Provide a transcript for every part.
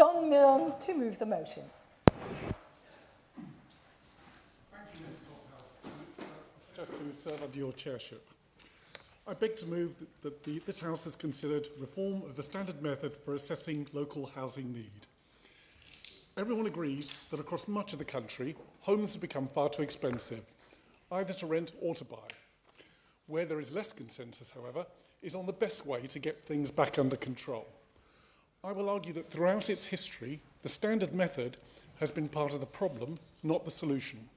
John Milne to move the motion. Thank you, Mrs. Hothouse. It's a pleasure to serve under your chairship. I beg to move that this House has considered reform of the standard method for assessing local housing need. Everyone agrees that across much of the country, homes have become far too expensive, either to rent or to buy. Where there is less consensus, however, is on the best way to get things back under control. I will argue that throughout its history, the standard method has been part of the problem, not the solution.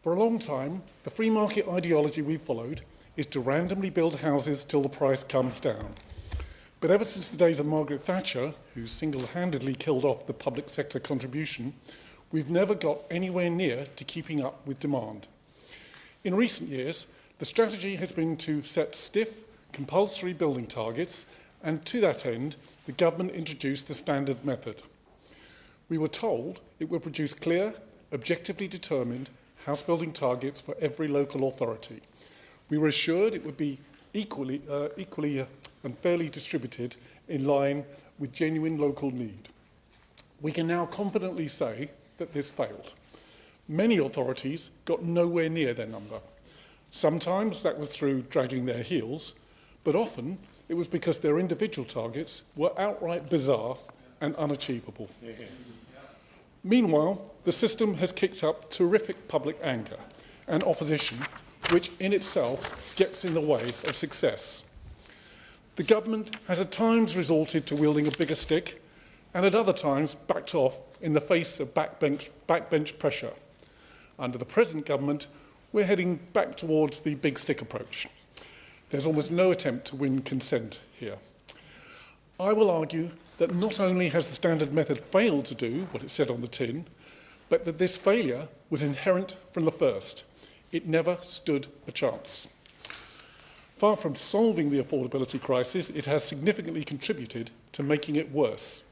For a long time, the free market ideology we've followed is to randomly build houses till the price comes down. But ever since the days of Margaret Thatcher, who single-handedly killed off the public sector contribution, we've never got anywhere near to keeping up with demand. In recent years, the strategy has been to set stiff, compulsory building targets, and to that end, the government introduced the standard method. We were told it would produce clear, objectively determined house building targets for every local authority. We were assured it would be equally and fairly distributed in line with genuine local need. We can now confidently say that this failed. Many authorities got nowhere near their number. Sometimes that was through dragging their heels, but often it was because their individual targets were outright bizarre and unachievable. Meanwhile, the system has kicked up terrific public anger and opposition, which in itself gets in the way of success. The government has at times resorted to wielding a bigger stick and at other times backed off in the face of backbench pressure. Under the present government, we're heading back towards the big stick approach. There's almost no attempt to win consent here. I will argue that not only has the standard method failed to do what it said on the tin, but that this failure was inherent from the first. It never stood a chance. Far from solving the affordability crisis, it has significantly contributed to making it worse.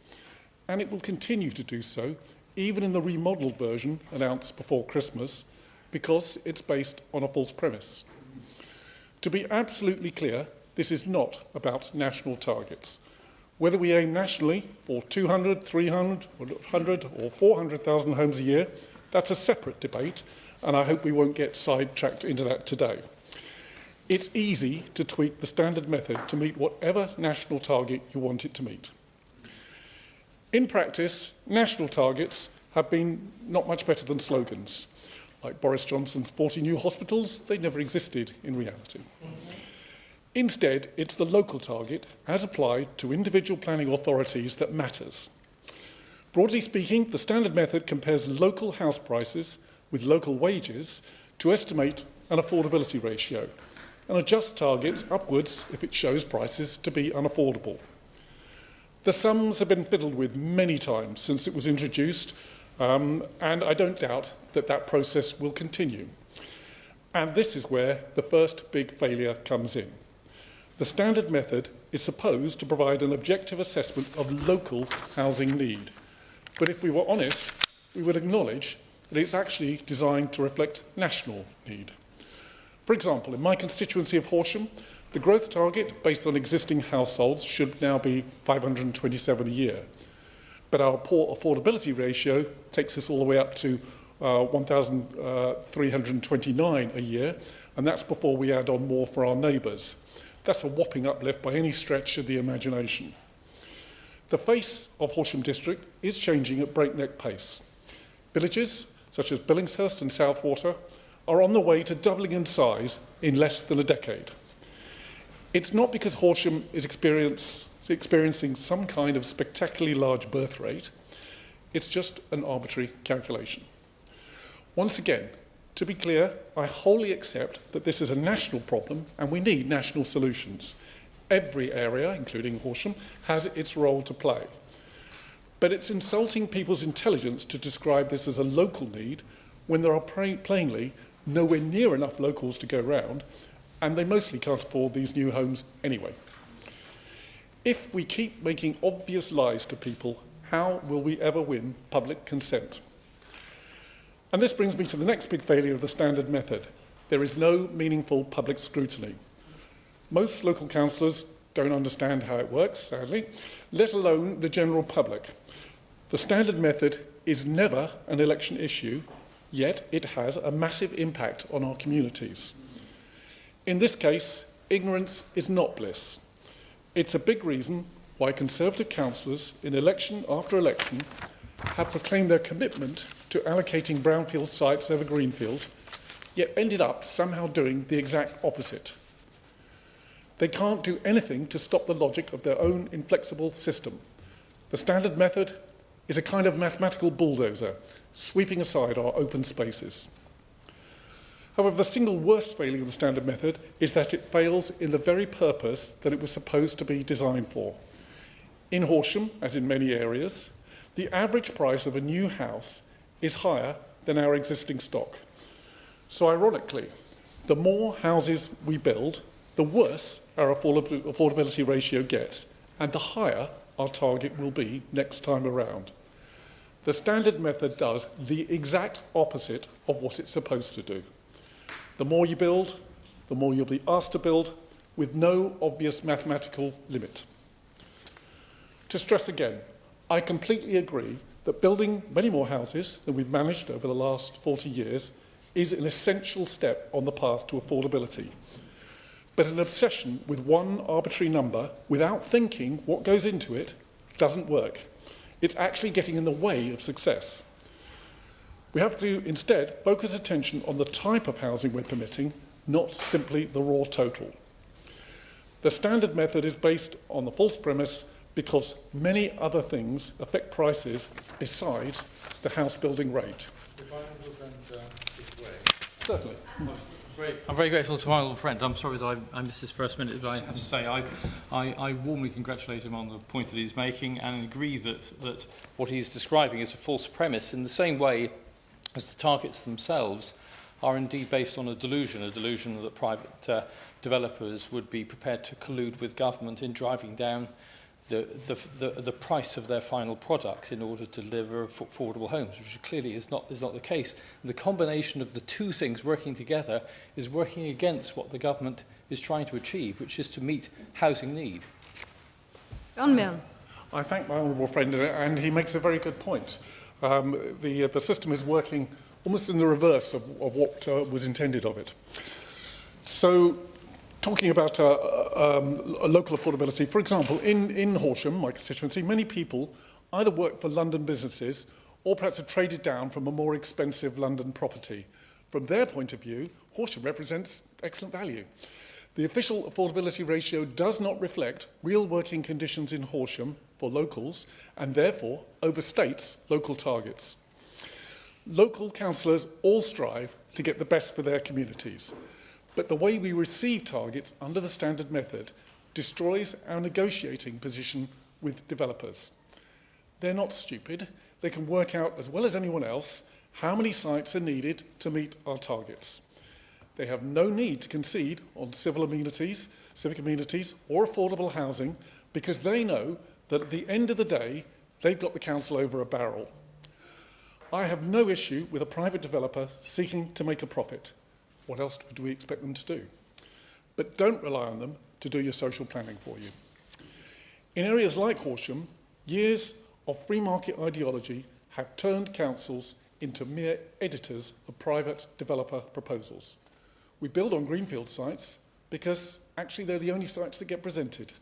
And it will continue to do so, even in the remodelled version announced before Christmas, because it's based on a false premise. To be absolutely clear, this is not about national targets. Whether we aim nationally for 200, 300, 100 or 400,000 homes a year, that's a separate debate, and I hope we won't get sidetracked into that today. It's easy to tweak the standard method to meet whatever national target you want it to meet. In practice, national targets have been not much better than slogans. Like Boris Johnson's 40 new hospitals, they never existed in reality. Instead, it's the local target, as applied to individual planning authorities, that matters. Broadly speaking, the standard method compares local house prices with local wages to estimate an affordability ratio and adjust targets upwards if it shows prices to be unaffordable. The sums have been fiddled with many times since it was introduced, and I don't doubt that that process will continue. And this is where the first big failure comes in. The standard method is supposed to provide an objective assessment of local housing need. But if we were honest, we would acknowledge that it's actually designed to reflect national need. For example, in my constituency of Horsham, the growth target based on existing households should now be 527 a year. But our poor affordability ratio takes us all the way up to 1,329 a year, and that's before we add on more for our neighbours. That's a whopping uplift by any stretch of the imagination. The face of Horsham District is changing at breakneck pace. Villages such as Billingshurst and Southwater are on the way to doubling in size in less than a decade. It's not because Horsham is experiencing some kind of spectacularly large birth rate. It's just an arbitrary calculation. Once again, to be clear, I wholly accept that this is a national problem and we need national solutions. Every area, including Horsham, has its role to play. But it's insulting people's intelligence to describe this as a local need when there are plainly nowhere near enough locals to go round, and they mostly can't afford these new homes anyway. If we keep making obvious lies to people, how will we ever win public consent? And this brings me to the next big failure of the standard method. There is no meaningful public scrutiny. Most local councillors don't understand how it works, sadly, let alone the general public. The standard method is never an election issue, yet it has a massive impact on our communities. In this case, ignorance is not bliss. It's a big reason why Conservative councillors in election after election have proclaimed their commitment to allocating brownfield sites over greenfield, yet ended up somehow doing the exact opposite. They can't do anything to stop the logic of their own inflexible system. The standard method is a kind of mathematical bulldozer, sweeping aside our open spaces. However, the single worst failing of the standard method is that it fails in the very purpose that it was supposed to be designed for. In Horsham, as in many areas, the average price of a new house is higher than our existing stock. So ironically, the more houses we build, the worse our affordability ratio gets, and the higher our target will be next time around. The standard method does the exact opposite of what it's supposed to do. The more you build, the more you'll be asked to build, with no obvious mathematical limit. To stress again, I completely agree that building many more houses than we've managed over the last 40 years is an essential step on the path to affordability. But an obsession with one arbitrary number without thinking what goes into it doesn't work. It's actually getting in the way of success. We have to instead focus attention on the type of housing we're permitting, not simply the raw total. The standard method is based on the false premise because many other things affect prices besides the house building rate. Certainly. I'm very grateful to my old friend. I'm sorry that I missed his first minute, but I have to say I warmly congratulate him on the point that he's making and agree that what he's describing is a false premise in the same way as the targets themselves are indeed based on a delusion that private developers would be prepared to collude with government in driving down the price of their final product in order to deliver affordable homes, which clearly is not the case. And the combination of the two things working together is working against what the government is trying to achieve, which is to meet housing need. John Milne. I thank my honourable friend, and he makes a very good point. The system is working almost in the reverse of what was intended of it. So, talking about local affordability, for example, in Horsham, my constituency, many people either work for London businesses or perhaps have traded down from a more expensive London property. From their point of view, Horsham represents excellent value. The official affordability ratio does not reflect real working conditions in Horsham for locals and therefore overstates local targets. Local councillors all strive to get the best for their communities. But the way we receive targets under the standard method destroys our negotiating position with developers. They're not stupid. They can work out, as well as anyone else, how many sites are needed to meet our targets. They have no need to concede on civic amenities, or affordable housing because they know that at the end of the day, they've got the council over a barrel. I have no issue with a private developer seeking to make a profit. What else do we expect them to do? But don't rely on them to do your social planning for you. In areas like Horsham, years of free market ideology have turned councils into mere editors of private developer proposals. We build on greenfield sites because actually they're the only sites that get presented.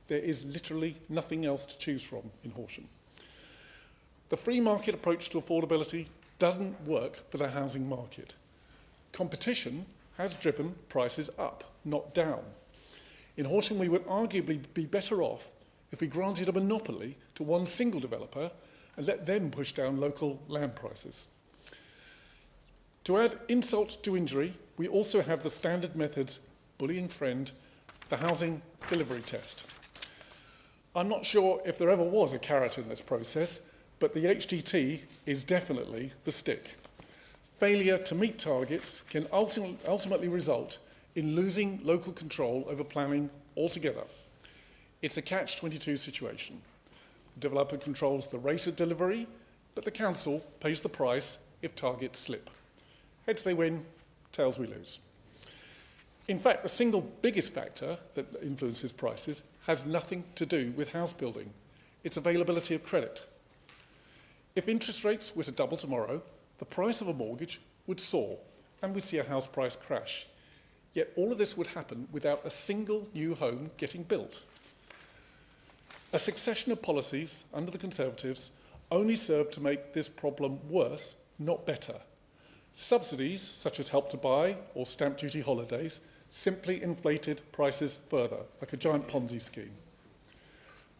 There is literally nothing else to choose from in Horsham. The free market approach to affordability doesn't work for the housing market. Competition has driven prices up, not down. In Horsham, we would arguably be better off if we granted a monopoly to one single developer and let them push down local land prices. To add insult to injury, we also have the standard method's bullying friend, the housing delivery test. I'm not sure if there ever was a carrot in this process, but the HDT is definitely the stick. Failure to meet targets can ultimately result in losing local control over planning altogether. It's a catch-22 situation. The developer controls the rate of delivery, but the council pays the price if targets slip. Heads they win, tails we lose. In fact, the single biggest factor that influences prices has nothing to do with house building. It's availability of credit. If interest rates were to double tomorrow, the price of a mortgage would soar and we'd see a house price crash. Yet all of this would happen without a single new home getting built. A succession of policies under the Conservatives only served to make this problem worse, not better. Subsidies, such as Help to Buy or stamp duty holidays, simply inflated prices further, like a giant Ponzi scheme.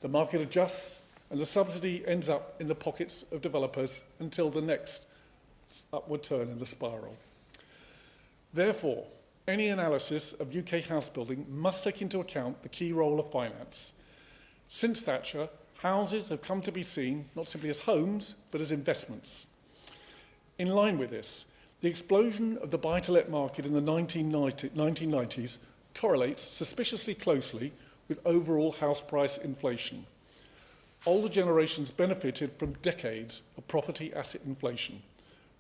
The market adjusts and the subsidy ends up in the pockets of developers until the next upward turn in the spiral. Therefore, any analysis of UK house building must take into account the key role of finance. Since Thatcher, houses have come to be seen not simply as homes, but as investments. In line with this, the explosion of the buy-to-let market in the 1990s correlates suspiciously closely with overall house price inflation. Older generations benefited from decades of property asset inflation,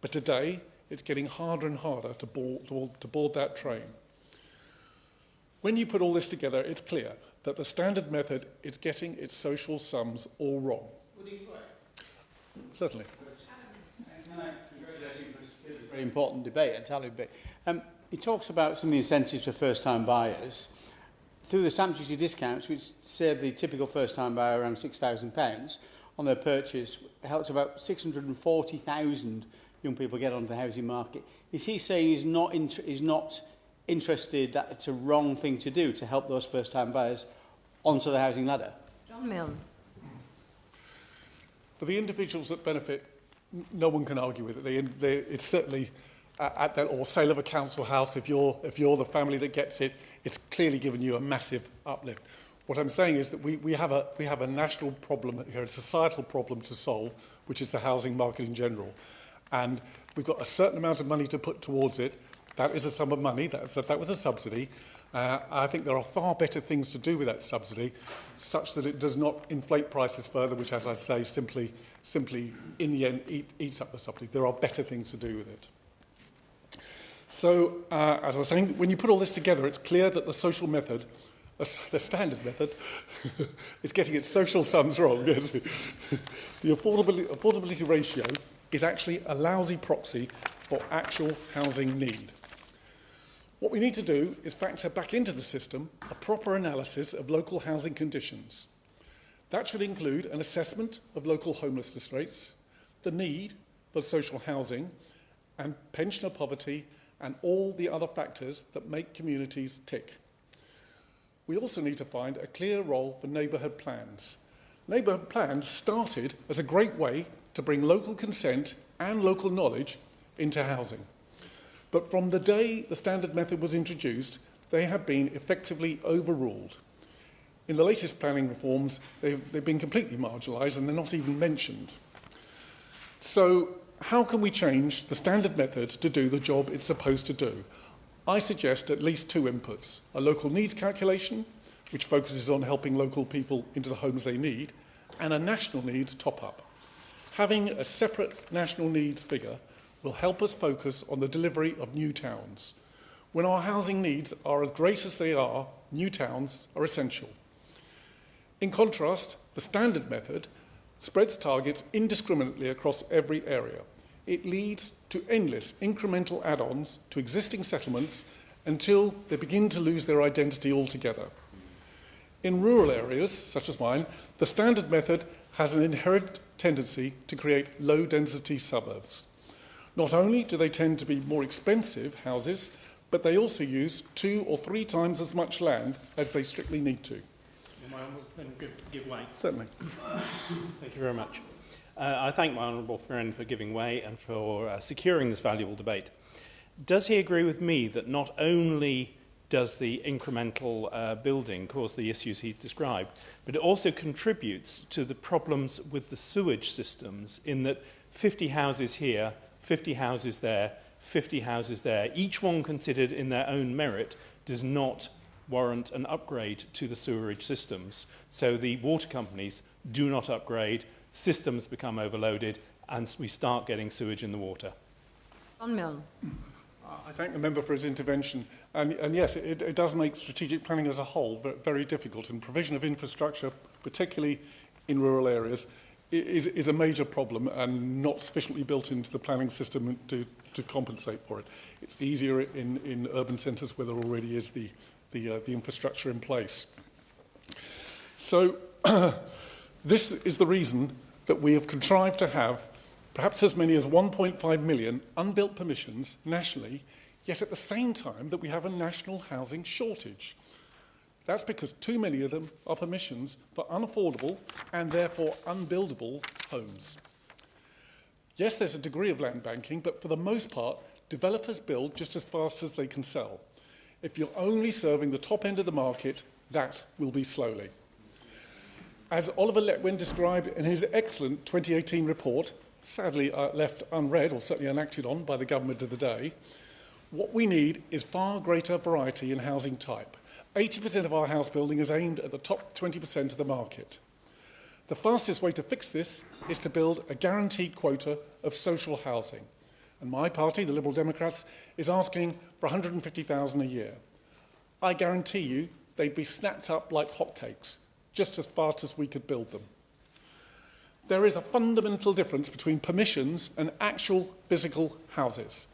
but today it's getting harder and harder to board that train. When you put all this together, it's clear that the standard method is getting its social sums all wrong. Would you agree? Certainly. Congratulations for this very important debate, entirely debate. He talks about some of the incentives for first-time buyers. Through the stamp duty discounts, which save the typical first-time buyer around £6,000 on their purchase, helps about 640,000 young people get onto the housing market. Is he saying he's not interested, that it's a wrong thing to do to help those first-time buyers onto the housing ladder? John Milne. For the individuals that benefit, no one can argue with it. It's certainly at that, or sale of a council house. If you're the family that gets it, it's clearly given you a massive uplift. What I'm saying is that we have a national problem here, a societal problem to solve, which is the housing market in general, and we've got a certain amount of money to put towards it. That is a sum of money. That was a subsidy. I think there are far better things to do with that subsidy, such that it does not inflate prices further, which, as I say, simply in the end eats up the subsidy. There are better things to do with it. So, as I was saying, when you put all this together, it's clear that the social method, the standard method, is getting its social sums wrong. The affordability ratio is actually a lousy proxy for actual housing need. What we need to do is factor back into the system a proper analysis of local housing conditions. That should include an assessment of local homelessness rates, the need for social housing, and pensioner poverty, and all the other factors that make communities tick. We also need to find a clear role for neighbourhood plans. Neighbourhood plans started as a great way to bring local consent and local knowledge into housing. But from the day the standard method was introduced, they have been effectively overruled. In the latest planning reforms, they've been completely marginalised and they're not even mentioned. So how can we change the standard method to do the job it's supposed to do? I suggest at least two inputs: a local needs calculation, which focuses on helping local people into the homes they need, and a national needs top-up. Having a separate national needs figure will help us focus on the delivery of new towns. When our housing needs are as great as they are, new towns are essential. In contrast, the standard method spreads targets indiscriminately across every area. It leads to endless incremental add-ons to existing settlements until they begin to lose their identity altogether. In rural areas, such as mine, the standard method has an inherent tendency to create low-density suburbs. Not only do they tend to be more expensive houses, but they also use 2 or 3 times as much land as they strictly need to. My honourable friend give way. Certainly. Thank you very much. I thank my honourable friend for giving way and for securing this valuable debate. Does he agree with me that not only does the incremental building cause the issues he described, but it also contributes to the problems with the sewage systems, in that 50 houses here, 50 houses there, 50 houses there, each one considered in their own merit, does not warrant an upgrade to the sewerage systems. So the water companies do not upgrade, systems become overloaded, and we start getting sewage in the water. John Milne. I thank the member for his intervention. And yes, it does make strategic planning as a whole very difficult, and provision of infrastructure, particularly in rural areas, is a major problem and not sufficiently built into the planning system to compensate for it. It's easier in urban centres where there already is the infrastructure in place. So this is the reason that we have contrived to have perhaps as many as 1.5 million unbuilt permissions nationally, yet at the same time that we have a national housing shortage. That's because too many of them are permissions for unaffordable and therefore unbuildable homes. Yes, there's a degree of land banking, but for the most part, developers build just as fast as they can sell. If you're only serving the top end of the market, that will be slowly. As Oliver Letwin described in his excellent 2018 report, sadly left unread or certainly unacted on by the government of the day, what we need is far greater variety in housing type. 80% of our house building is aimed at the top 20% of the market. The fastest way to fix this is to build a guaranteed quota of social housing. And my party, the Liberal Democrats, is asking for 150,000 a year. I guarantee you they'd be snapped up like hotcakes, just as fast as we could build them. There is a fundamental difference between permissions and actual physical houses.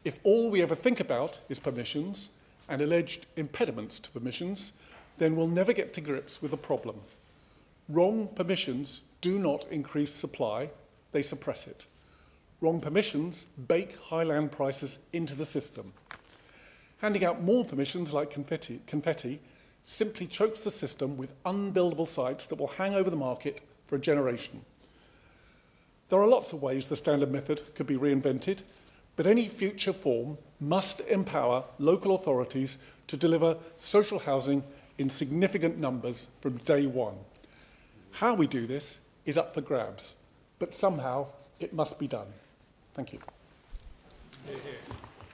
If all we ever think about is permissions and alleged impediments to permissions, then we'll never get to grips with the problem. Wrong permissions do not increase supply, they suppress it. Wrong permissions bake high land prices into the system. Handing out more permissions like confetti simply chokes the system with unbuildable sites that will hang over the market for a generation. There are lots of ways the standard method could be reinvented, but any future form must empower local authorities to deliver social housing in significant numbers from day one. How we do this is up for grabs, but somehow it must be done. Thank you.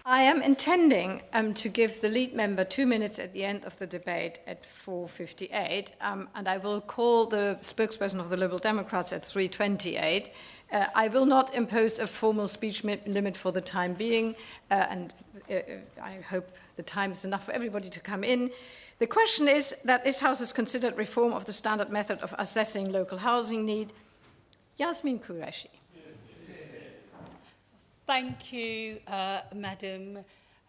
I am intending to give the lead member 2 minutes at the end of the debate at 4:58, and I will call the spokesperson of the Liberal Democrats at 3:28. I will not impose a formal speech limit for the time being, and I hope the time is enough for everybody to come in. The question is that this House has considered reform of the standard method of assessing local housing need. Yasmin Qureshi. Thank you, Madam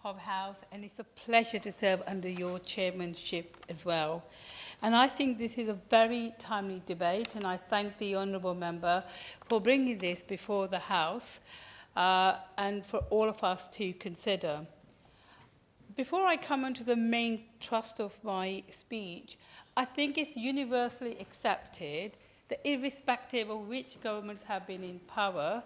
Hobhouse, and it's a pleasure to serve under your chairmanship as well. And I think this is a very timely debate, and I thank the honourable member for bringing this before the House and for all of us to consider. Before I come on to the main thrust of my speech, I think it's universally accepted that irrespective of which governments have been in power,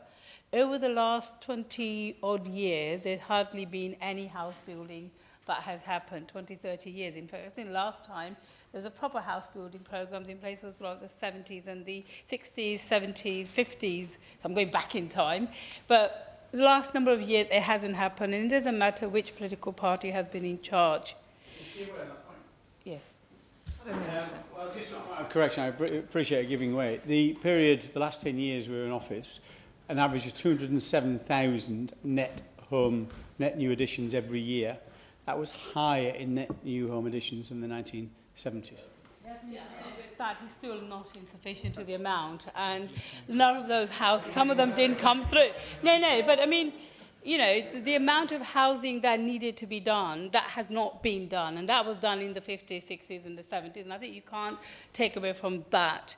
over the last 20-odd years, there's hardly been any house building that has happened, 20, 30 years. In fact, I think last time there's a proper house building programs in place was the 70s and the 60s, 70s, 50s. So I'm going back in time. But the last number of years, it hasn't happened, and it doesn't matter which political party has been in charge. Yes. Well, just a correction, I appreciate giving way. The period, the last 10 years we were in office, an average of 207,000 net new additions every year. That was higher in net new home additions than the 1970s. That is still not insufficient to the amount, and none of those houses, some of them didn't come through. No, but I mean, you know, the amount of housing that needed to be done, that has not been done, and that was done in the 50s, 60s, and the 70s, and I think you can't take away from that.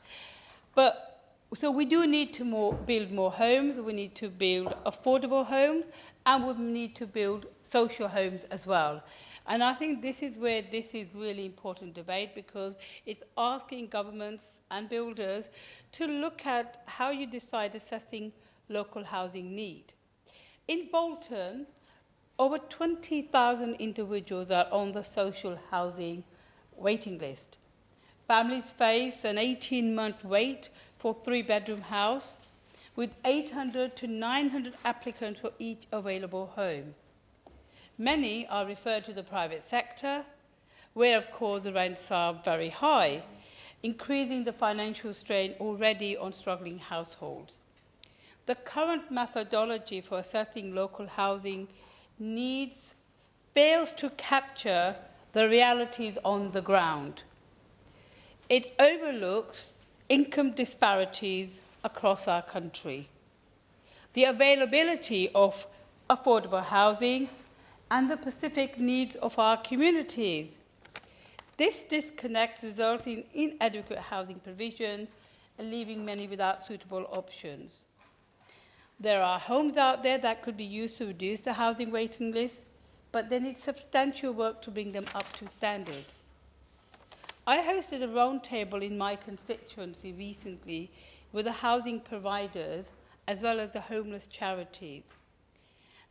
But so we do need to build more homes, we need to build affordable homes, and we need to build social homes as well. And I think this is where this is really important debate, because it's asking governments and builders to look at how you decide assessing local housing need. In Bolton, over 20,000 individuals are on the social housing waiting list. Families face an 18-month wait for a 3-bedroom house, with 800 to 900 applicants for each available home. Many are referred to the private sector, where, of course, the rents are very high, increasing the financial strain already on struggling households. The current methodology for assessing local housing needs fails to capture the realities on the ground. It overlooks income disparities across our country, the availability of affordable housing, and the specific needs of our communities. This disconnect results in inadequate housing provision and leaving many without suitable options. There are homes out there that could be used to reduce the housing waiting list, but they need substantial work to bring them up to standards. I hosted a roundtable in my constituency recently with the housing providers as well as the homeless charities.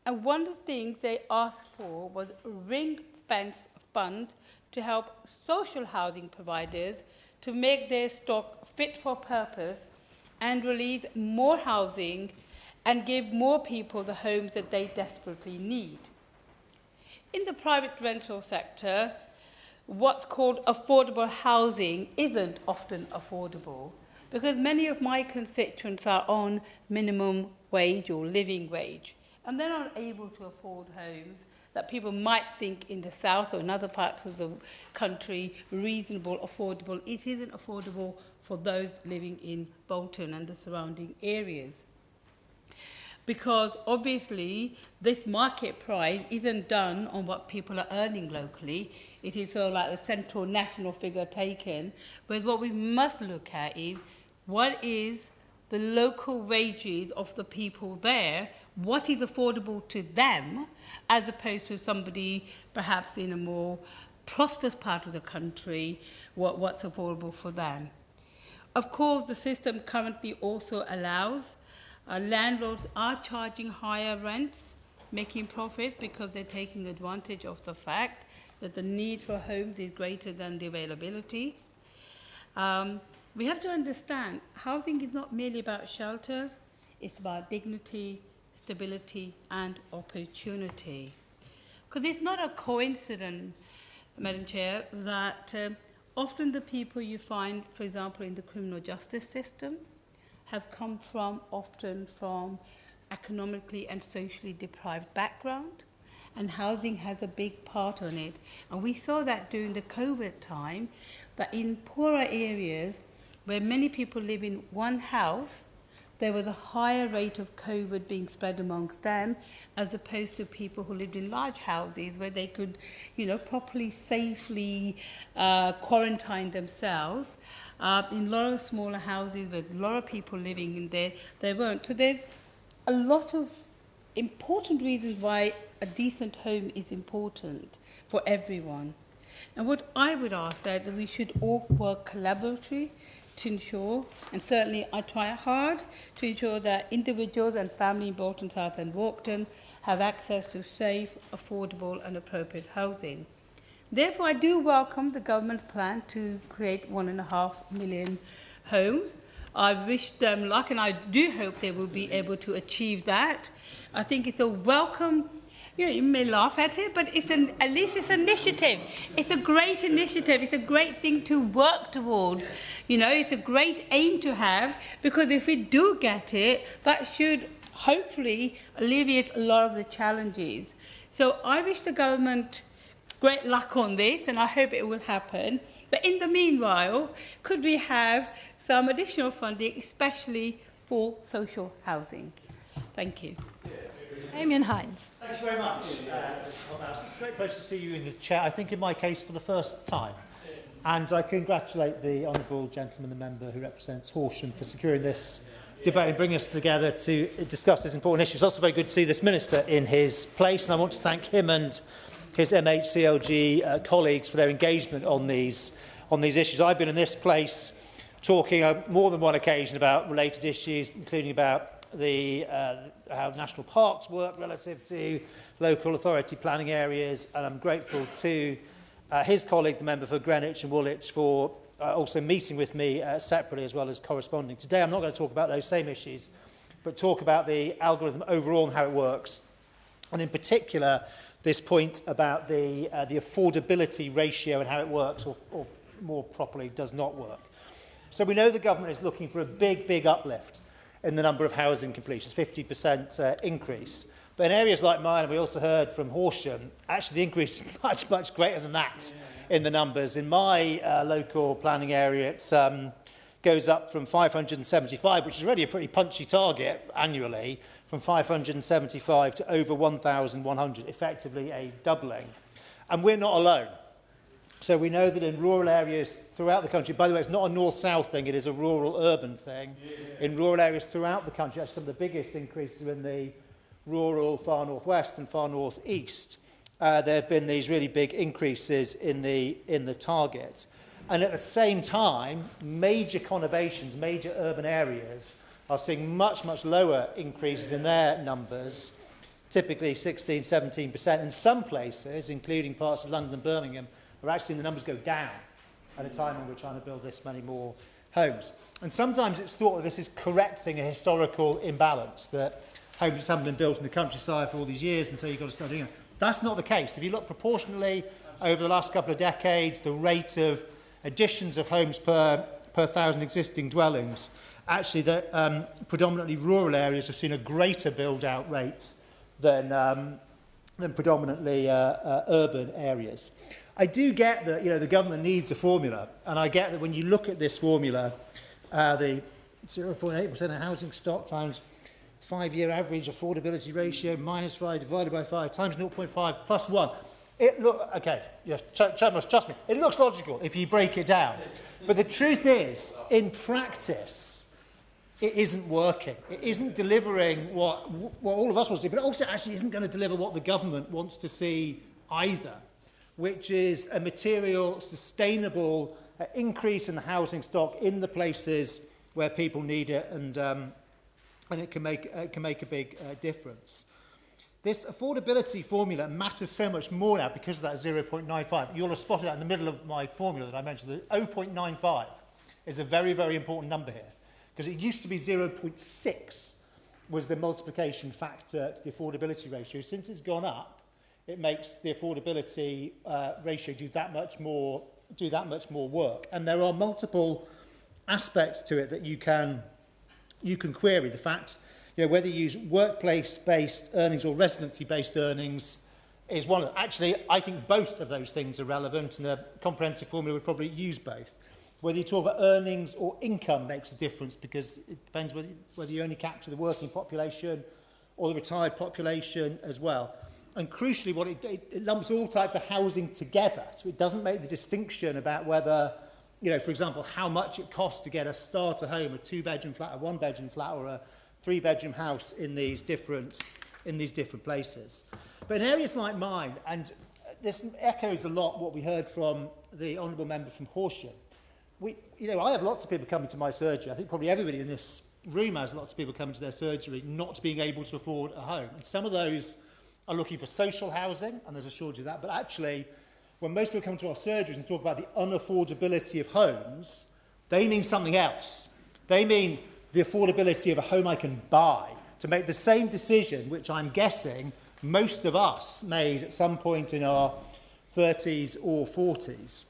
And one of the things they asked for was a ring-fence fund to help social housing providers to make their stock fit for purpose and release more housing and give more people the homes that they desperately need. In the private rental sector, what's called affordable housing isn't often affordable because many of my constituents are on minimum wage or living wage, and they're not able to afford homes that people might think in the south or in other parts of the country reasonable, affordable. It isn't affordable for those living in Bolton and the surrounding areas. Because obviously this market price isn't done on what people are earning locally. It is sort of like the central national figure taken. Whereas what we must look at is what is the local wages of the people there, what is affordable to them, as opposed to somebody perhaps in a more prosperous part of the country, what's affordable for them. Of course, the system currently also allows landlords are charging higher rents, making profits because they're taking advantage of the fact that the need for homes is greater than the availability. We have to understand housing is not merely about shelter, it's about dignity, stability and opportunity. Because it's not a coincidence, Madam Chair, that often the people you find, for example, in the criminal justice system, have come often from economically and socially deprived background, and housing has a big part on it. And we saw that during the COVID time, that in poorer areas where many people live in one house, there was a higher rate of COVID being spread amongst them, as opposed to people who lived in large houses where they could, properly, safely quarantine themselves. In a lot of smaller houses with a lot of people living in there, they weren't. So there's a lot of important reasons why a decent home is important for everyone. And what I would ask is that we should all work collaboratively to ensure, and certainly I try hard to ensure that individuals and families in Bolton South and Walkden have access to safe, affordable and appropriate housing. Therefore, I do welcome the government's plan to create 1.5 million homes. I wish them luck, and I do hope they will be able to achieve that. I think it's a welcome, you may laugh at it, but at least it's an initiative. It's a great initiative. It's a great thing to work towards. It's a great aim to have, because if we do get it, that should hopefully alleviate a lot of the challenges. So I wish the government great luck on this, and I hope it will happen. But in the meanwhile, could we have some additional funding, especially for social housing? Thank you. Damien Hines. Thanks very much. It's a great pleasure to see you in the chair, I think in my case for the first time. And I congratulate the honourable gentleman, the member who represents Horsham, for securing this debate and bringing us together to discuss this important issue. It's also very good to see this minister in his place, and I want to thank him and his MHCLG colleagues for their engagement on these issues. I've been in this place talking on more than one occasion about related issues, including about how national parks work relative to local authority planning areas, and I'm grateful to his colleague, the member for Greenwich and Woolwich, for also meeting with me separately as well as corresponding. Today I'm not going to talk about those same issues, but talk about the algorithm overall and how it works, and in particular this point about the affordability ratio and how it works, or more properly, does not work. So we know the government is looking for a big uplift in the number of housing completions, 50% increase. But in areas like mine, and we also heard from Horsham, actually the increase is much greater than that in the numbers. In my local planning area, it's goes up from 575, which is already a pretty punchy target annually, from 575 to over 1,100, effectively a doubling. And we're not alone. So we know that in rural areas throughout the country, by the way, it's not a north-south thing, it is a rural-urban thing. In rural areas throughout the country, actually some of the biggest increases are in the rural far northwest and far northeast. There have been these really big increases in the target. And at the same time, major conurbations, major urban areas are seeing much, much lower increases in their numbers, typically 16, 17%. In some places, including parts of London and Birmingham, are actually seeing the numbers go down at a time when we're trying to build this many more homes. And sometimes it's thought that this is correcting a historical imbalance, that homes just haven't been built in the countryside for all these years, and so you've got to start doing it. That's not the case. If you look proportionally over the last couple of decades, the rate of additions of homes per 1,000 existing dwellings, actually the predominantly rural areas have seen a greater build-out rate than predominantly urban areas. I do get that the government needs a formula, and I get that when you look at this formula, the 0.8% of housing stock times 5-year average affordability ratio minus 5 divided by 5 times 0.5 plus 1. Trust me, it looks logical if you break it down. But the truth is, in practice, it isn't working. It isn't delivering what all of us want to see, but it also actually isn't going to deliver what the government wants to see either, which is a material, sustainable increase in the housing stock in the places where people need it, and it can make a big difference. This affordability formula matters so much more now because of that 0.95. You'll have spotted that in the middle of my formula that I mentioned. The 0.95 is a very, very important number here, because it used to be 0.6 was the multiplication factor to the affordability ratio. Since it's gone up, it makes the affordability ratio do that much more work. And there are multiple aspects to it that you can query. The fact, whether you use workplace-based earnings or residency-based earnings is one of them. Actually, I think both of those things are relevant, and a comprehensive formula would probably use both. Whether you talk about earnings or income makes a difference, because it depends whether you only capture the working population or the retired population as well. And crucially, it lumps all types of housing together, so it doesn't make the distinction about whether, for example, how much it costs to get a starter home, a 2-bedroom flat, a 1-bedroom flat, or a 3-bedroom house in these different places. But in areas like mine, and this echoes a lot what we heard from the honourable member from Horsham, I have lots of people coming to my surgery. I think probably everybody in this room has lots of people coming to their surgery not being able to afford a home. And some of those are looking for social housing, and there's a shortage of that. But actually, when most people come to our surgeries and talk about the unaffordability of homes, they mean something else. They mean the affordability of a home I can buy, to make the same decision, which I'm guessing most of us made at some point in our 30s or 40s.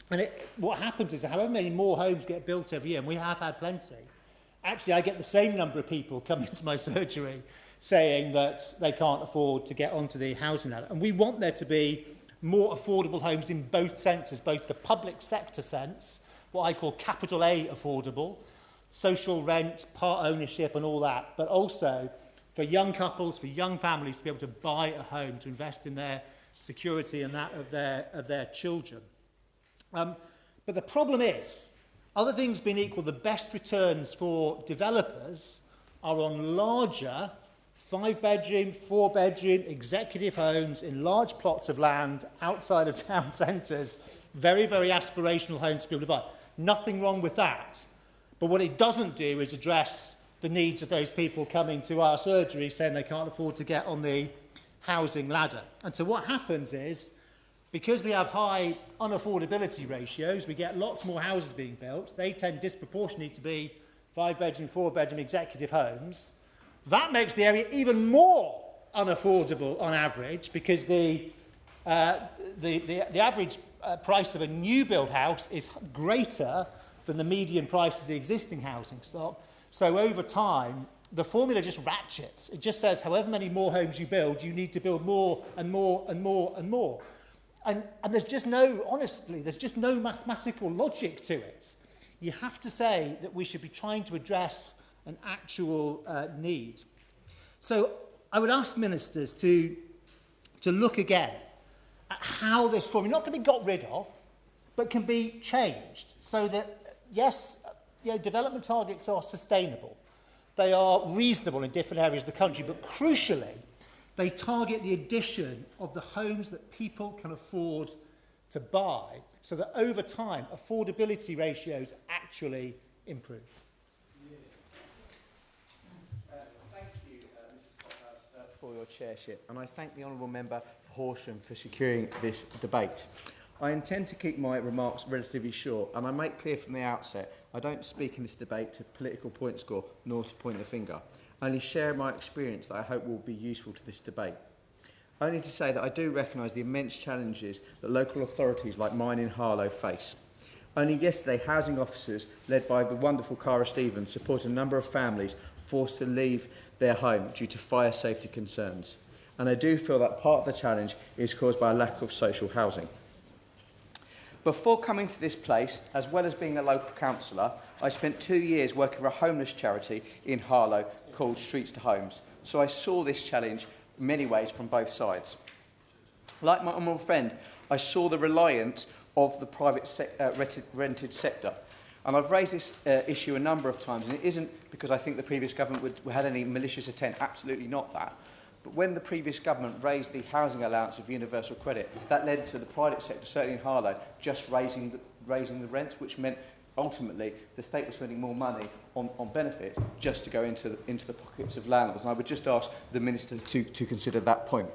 And what happens is, however many more homes get built every year, and we have had plenty, actually I get the same number of people coming to my surgery saying that they can't afford to get onto the housing ladder. And we want there to be more affordable homes in both senses, both the public sector sense, what I call capital A affordable, social rent, part ownership and all that, but also for young couples, for young families to be able to buy a home, to invest in their security and that of their children. But the problem is, other things being equal, the best returns for developers are on larger 5-bedroom, 4-bedroom executive homes in large plots of land outside of town centres, very, very aspirational homes to be able to buy. Nothing wrong with that. But what it doesn't do is address the needs of those people coming to our surgery saying they can't afford to get on the housing ladder. And so what happens is, because we have high unaffordability ratios, we get lots more houses being built. They tend disproportionately to be 5-bedroom, 4-bedroom executive homes. That makes the area even more unaffordable on average, because the average price of a new build house is greater than the median price of the existing housing stock. So over time, the formula just ratchets. It just says however many more homes you build, you need to build more and more and more and more. And there's just no, honestly, there's just no mathematical logic to it. you have to say that we should be trying to address an actual need. So I would ask ministers to look again at how this formula, not going to be got rid of, but can be changed so that, yes, development targets are sustainable. They are reasonable in different areas of the country, but crucially, they target the addition of the homes that people can afford to buy so that over time, affordability ratios actually improve. Thank you, Mrs. Pothouse, for your chairship, and I thank the Honourable Member Horsham for securing this debate. I intend to keep my remarks relatively short, and I make clear from the outset I don't speak in this debate to political point score nor to point the finger. I only share my experience that I hope will be useful to this debate. Only to say that I do recognise the immense challenges that local authorities like mine in Harlow face. Only yesterday, housing officers, led by the wonderful Cara Stevens, supported a number of families forced to leave their home due to fire safety concerns. And I do feel that part of the challenge is caused by a lack of social housing. Before coming to this place, as well as being a local councillor, I spent 2 years working for a homeless charity in Harlow called Streets to Homes. So I saw this challenge in many ways from both sides. Like my honourable friend, I saw the reliance of the private rented sector. And I've raised this issue a number of times, and it isn't because I think the previous government had any malicious intent, absolutely not that. But when the previous government raised the housing allowance of universal credit, that led to the private sector, certainly in Harlow, just raising the rents, which meant ultimately the state was spending more money on benefit just to go into the pockets of landlords. And I would just ask the Minister to consider that point.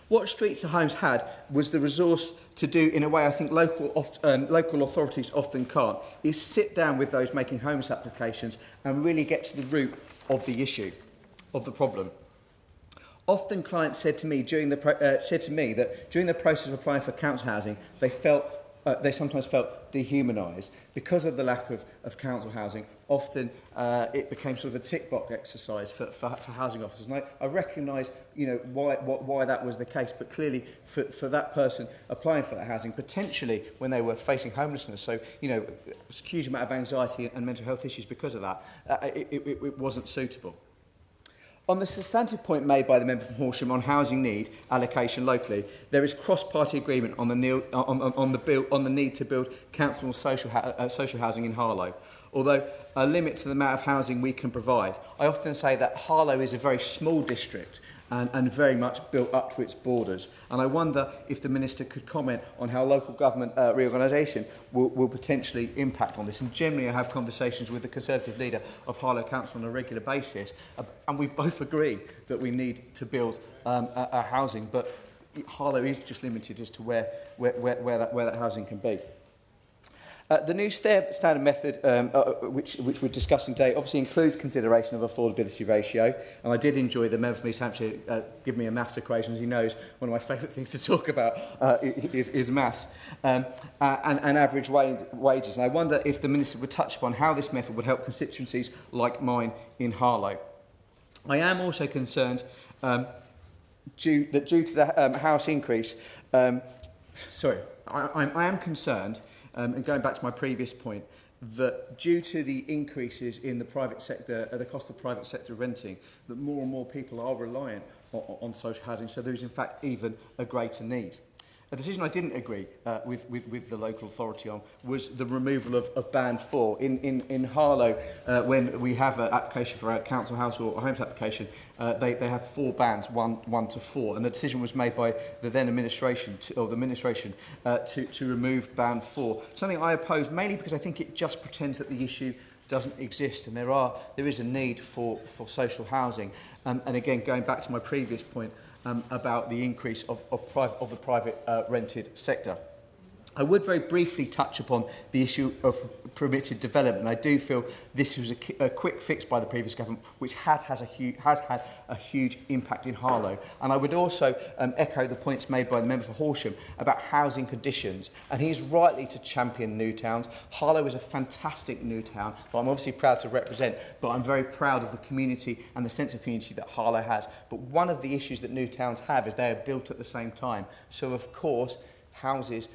What Streets to Homes had was the resource to do in a way I think local authorities often can't, is sit down with those making homes applications and really get to the root of the issue, of the problem. Often clients said to me that during the process of applying for council housing, they sometimes felt dehumanised because of the lack of council housing. Often it became sort of a tick box exercise for housing officers. And I recognise, why that was the case. But clearly, for that person applying for that housing, potentially when they were facing homelessness, so a huge amount of anxiety and mental health issues because of that, it wasn't suitable. On the substantive point made by the member from Horsham on housing need allocation locally, there is cross-party agreement on the need to build council social housing in Harlow. Although a limit to the amount of housing we can provide, I often say that Harlow is a very small district and very much built up to its borders. And I wonder if the Minister could comment on how local government reorganisation will potentially impact on this. And generally I have conversations with the Conservative leader of Harlow Council on a regular basis, and we both agree that we need to build a housing, but Harlow is just limited as to where that housing can be. The new standard method, which we're discussing today, obviously includes consideration of affordability ratio. And I did enjoy the member from East Hampshire give me a maths equation. As he knows, one of my favourite things to talk about is maths and average wages. And I wonder if the Minister would touch upon how this method would help constituencies like mine in Harlow. I am also concerned due to the house increase. I am concerned. And going back to my previous point, that due to the increases in the private sector, the cost of private sector renting, that more and more people are reliant on social housing, so there is in fact even a greater need. A decision I didn't agree with the local authority on was the removal of Band 4. In Harlow, when we have an application for a council house or a homes application, they have 4 bands, 1 to 4, and the decision was made by the then administration to remove Band 4. Something I oppose mainly because I think it just pretends that the issue doesn't exist, and there is a need for social housing. And again, going back to my previous point, about the increase of the private rented sector. I would very briefly touch upon the issue of permitted development. I do feel this was a quick fix by the previous government, which has had a huge impact in Harlow. And I would also echo the points made by the member for Horsham about housing conditions. And he's rightly to champion new towns. Harlow is a fantastic new town that I'm obviously proud to represent, but I'm very proud of the community and the sense of community that Harlow has. But one of the issues that new towns have is they are built at the same time. So, of course, houses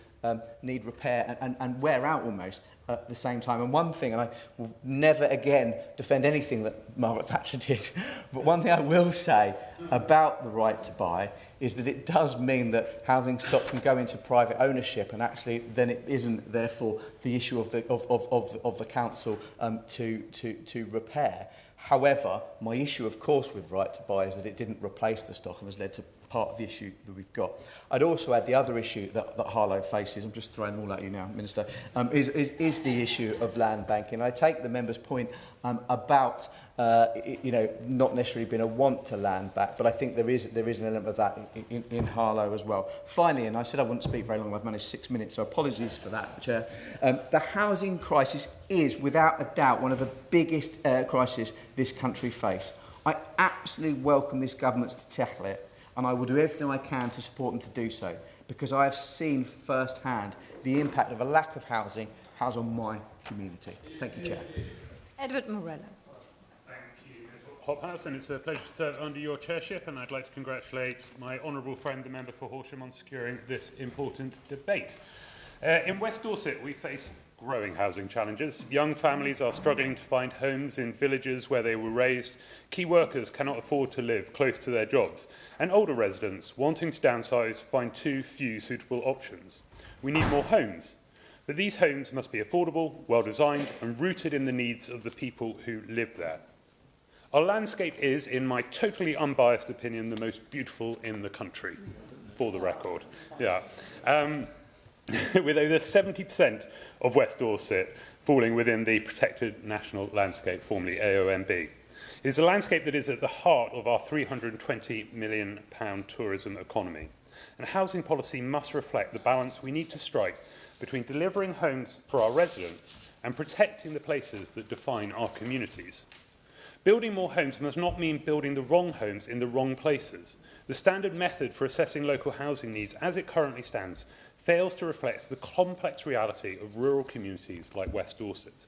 need repair and wear out almost at the same time. And one thing, and I will never again defend anything that Margaret Thatcher did, but one thing I will say about the right to buy is that it does mean that housing stock can go into private ownership, and actually then it isn't therefore the issue of the council to repair. However, my issue, of course, with right to buy is that it didn't replace the stock and has led to part of the issue that we've got. I'd also add the other issue that Harlow faces, I'm just throwing them all at you now, Minister, is the issue of land banking. I take the member's point about not necessarily being a want to land back, but I think there is an element of that in Harlow as well. Finally, and I said I wouldn't speak very long, I've managed 6 minutes, so apologies for that, Chair. The housing crisis is, without a doubt, one of the biggest crises this country faces. I absolutely welcome this government to tackle it, and I will do everything I can to support them to do so, because I have seen firsthand the impact of a lack of housing has on my community. Thank you, Chair. Edward Morella. Thank you, Ms Hophouse, and it's a pleasure to serve under your chairship, and I'd like to congratulate my honourable friend, the member for Horsham, on securing this important debate. In West Dorset, we face growing housing challenges. Young families are struggling to find homes in villages where they were raised. Key workers cannot afford to live close to their jobs. And older residents, wanting to downsize, find too few suitable options. We need more homes. But these homes must be affordable, well-designed, and rooted in the needs of the people who live there. Our landscape is, in my totally unbiased opinion, the most beautiful in the country, for the record. Yeah. With over 70% of West Dorset falling within the Protected National Landscape, formerly AONB. It is a landscape that is at the heart of our £320 million tourism economy. And housing policy must reflect the balance we need to strike between delivering homes for our residents and protecting the places that define our communities. Building more homes must not mean building the wrong homes in the wrong places. The standard method for assessing local housing needs, as it currently stands, fails to reflect the complex reality of rural communities like West Dorset.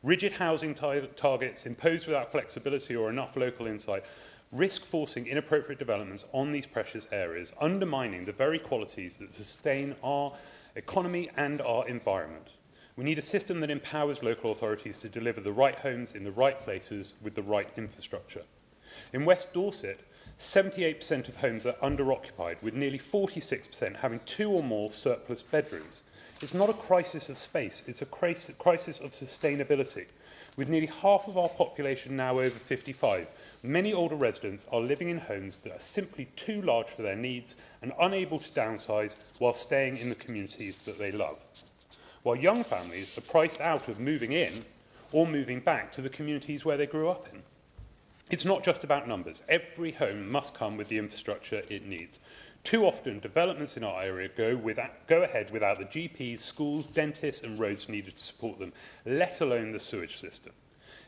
Rigid housing targets imposed without flexibility or enough local insight risk forcing inappropriate developments on these precious areas, undermining the very qualities that sustain our economy and our environment. We need a system that empowers local authorities to deliver the right homes in the right places with the right infrastructure. In West Dorset, 78% of homes are under-occupied, with nearly 46% having 2 or more surplus bedrooms. It's not a crisis of space, it's a crisis of sustainability. With nearly half of our population now over 55, many older residents are living in homes that are simply too large for their needs and unable to downsize while staying in the communities that they love. While young families are priced out of moving in or moving back to the communities where they grew up in. It's not just about numbers. Every home must come with the infrastructure it needs. Too often, developments in our area go ahead without the GPs, schools, dentists and roads needed to support them, let alone the sewage system.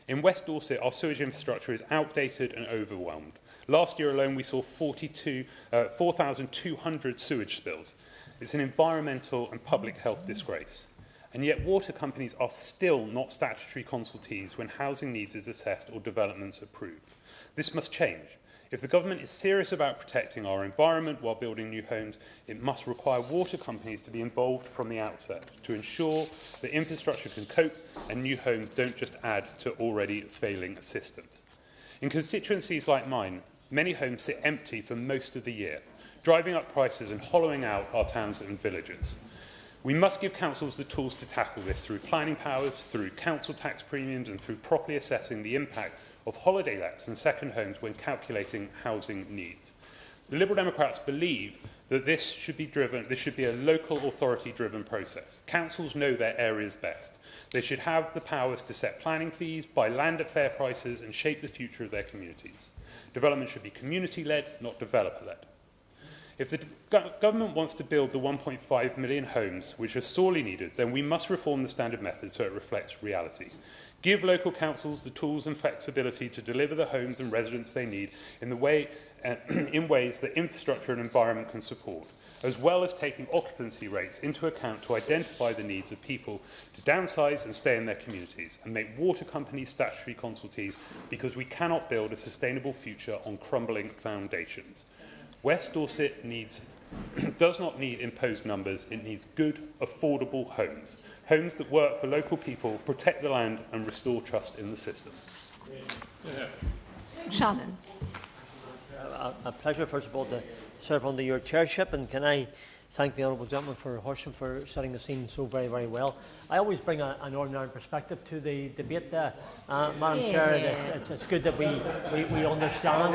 In West Dorset, our sewage infrastructure is outdated and overwhelmed. Last year alone, we saw 4,200 sewage spills. It's an environmental and public health disgrace. And yet water companies are still not statutory consultees when housing needs is assessed or developments approved. This must change. If the government is serious about protecting our environment while building new homes, it must require water companies to be involved from the outset to ensure that infrastructure can cope and new homes don't just add to already failing systems. In constituencies like mine, many homes sit empty for most of the year, driving up prices and hollowing out our towns and villages. We must give councils the tools to tackle this through planning powers, through council tax premiums and through properly assessing the impact of holiday lets and second homes when calculating housing needs. The Liberal Democrats believe that this should be a local authority-driven process. Councils know their areas best. They should have the powers to set planning fees, buy land at fair prices and shape the future of their communities. Development should be community-led, not developer-led. If the government wants to build the 1.5 million homes, which are sorely needed, then we must reform the standard method so it reflects reality. Give local councils the tools and flexibility to deliver the homes and residents they need in ways that infrastructure and environment can support, as well as taking occupancy rates into account to identify the needs of people to downsize and stay in their communities, and make water companies statutory consultees, because we cannot build a sustainable future on crumbling foundations. West Dorset needs does not need imposed numbers. It needs good, affordable homes. Homes that work for local people, protect the land and restore trust in the system. Shannon. A pleasure, first of all, to serve under your chairship, and can I thank the honourable gentleman for Horsham for setting the scene so very, very well. I always bring an Northern Ireland perspective to the debate, Madam Chair. It's good that we understand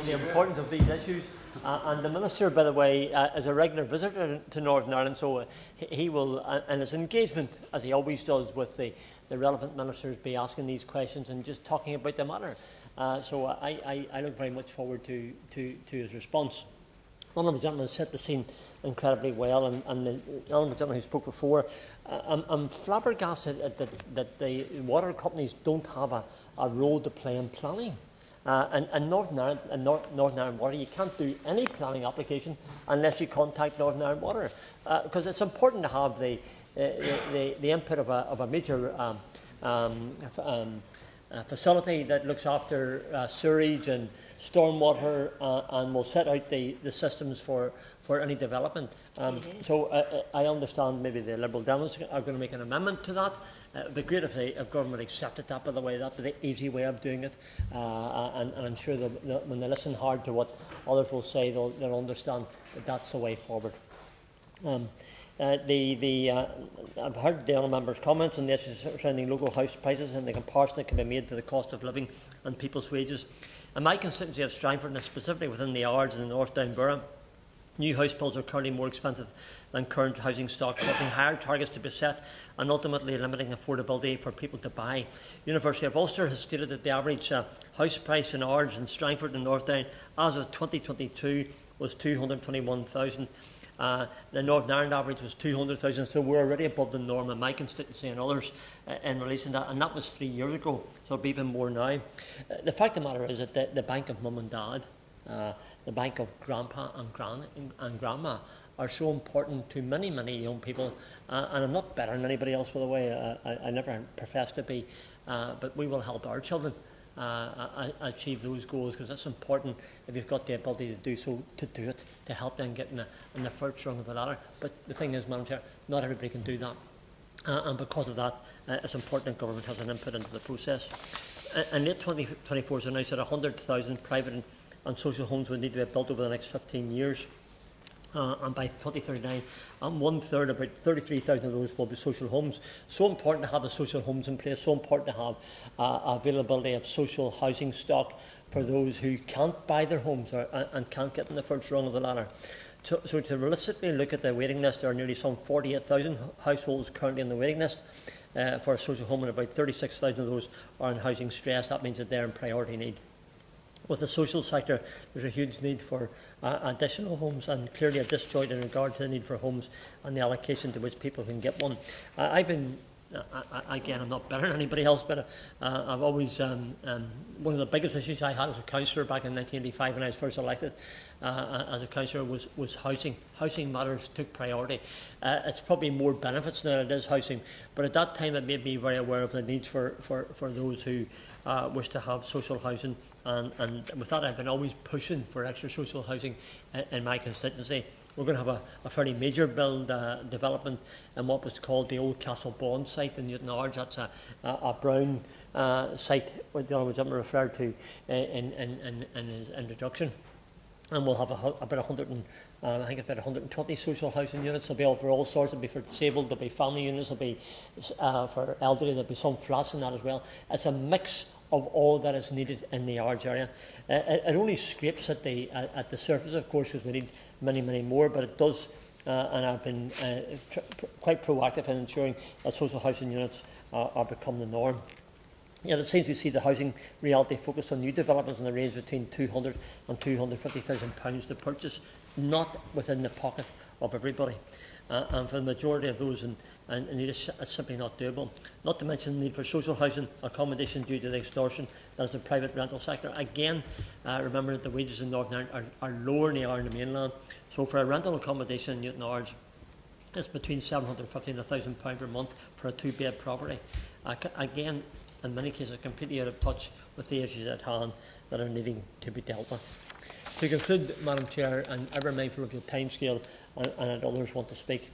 the importance of these issues. And the Minister, by the way, is a regular visitor to Northern Ireland, so he will, in his engagement, as he always does with the relevant ministers, be asking these questions and just talking about the matter. So I look very much forward to his response. The honourable gentleman set the scene incredibly well, and the honourable gentleman who spoke before, I'm flabbergasted that the water companies don't have a role to play in planning. And Northern Ireland Water, you can't do any planning application unless you contact Northern Ireland Water, because it's important to have the input of a major facility that looks after sewerage and stormwater and will set out the systems for any development. So I understand maybe the Liberal Democrats are going to make an amendment to that. It would be great if government accepted that, by the way. That would be the easy way of doing it. And I'm sure that when they listen hard to what others will say, they'll understand that that's the way forward. I've heard the honourable member's comments on the issues surrounding local house prices and the comparison that can be made to the cost of living and people's wages. In my constituency of Strangford, and specifically within the Ards and the North Down Borough, new house builds are currently more expensive than current housing stock, setting higher targets to be set and ultimately limiting affordability for people to buy. University of Ulster has stated that the average house price in Ards and Strangford and North Down as of 2022 was $221,000. The Northern Ireland average was $200,000, so we're already above the norm in my constituency and others in relation to that, and that was 3 years ago, so it'll be even more now. The fact of the matter is that the bank of mum and dad, the bank of grandpa and grandma are so important to many, many young people, and I'm not better than anybody else, by the way. I never profess to be, but we will help our children achieve those goals, because it's important if you've got the ability to do so, to do it, to help them get in the first rung of the ladder. But the thing is, Madam Chair, not everybody can do that, and because of that, it's important that government has an input into the process. In late 2024, so now said 100,000 private and social homes would need to be built over the next 15 years. And by 2039, one-third, about 33,000 of those will be social homes. So important to have the social homes in place, so important to have availability of social housing stock for those who can't buy their homes and can't get in the first rung of the ladder. So to realistically look at the waiting list, there are nearly some 48,000 households currently on the waiting list for a social home, and about 36,000 of those are in housing stress. That means that they're in priority need. With the social sector, there's a huge need for additional homes, and clearly a disjoint in regard to the need for homes and the allocation to which people can get one. Again, I'm not better than anybody else, but I've always, one of the biggest issues I had as a councillor back in 1985 when I was first elected as a councillor was housing. Housing matters took priority. It's probably more benefits than it is housing, but at that time it made me very aware of the needs for those who wish to have social housing, and with that I've been always pushing for extra social housing in my constituency. We're going to have a fairly major build development in what was called the Old Castle Bond site in Newton Ards. That's a brown site what the Honourable Gentleman referred to in his introduction, and we'll have about 120 social housing units. There'll be all for all sorts. There'll be for disabled, there'll be family units, there'll be for elderly, there'll be some flats in that as well. It's a mix of all that is needed in the Ards area. It only scrapes at the surface, of course, because we need many, many more, but it does, and I've been quite proactive in ensuring that social housing units are become the norm. Yet it seems we see the housing reality focused on new developments in the range between £200,000 and £250,000 to purchase, not within the pocket of everybody. And for the majority of those, it's simply not doable. Not to mention the need for social housing accommodation due to the extortion that is the private rental sector. Again, remember that the wages in Northern Ireland are lower than they are in the mainland. So for a rental accommodation in Newton Ards, it's between £750 and £1,000 per month for a two-bed property. Again, in many cases, completely out of touch with the issues at hand that are needing to be dealt with. To conclude, Madam Chair, and ever mindful of your timescale and that others want to speak,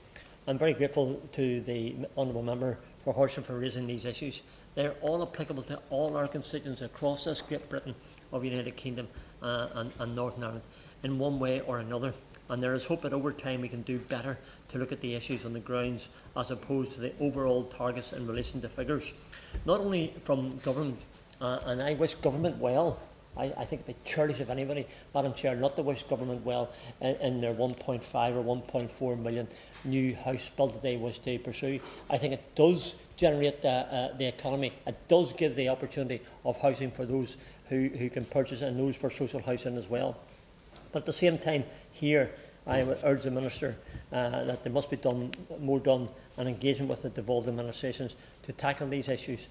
I'm very grateful to the Honourable Member for Horsham for raising these issues. They're all applicable to all our constituents across this Great Britain of the United Kingdom and Northern Ireland in one way or another. And there is hope that over time we can do better to look at the issues on the grounds as opposed to the overall targets in relation to figures. Not only from government, and I wish government well. I think it'd be churlish of anybody, Madam Chair, not to wish government well in their 1.5 or 1.4 million new house build that they wish to pursue. I think it does generate the economy. It does give the opportunity of housing for those who can purchase and those for social housing as well. But at the same time, here I would urge the Minister that there must be more done and engagement with the devolved administrations to tackle these issues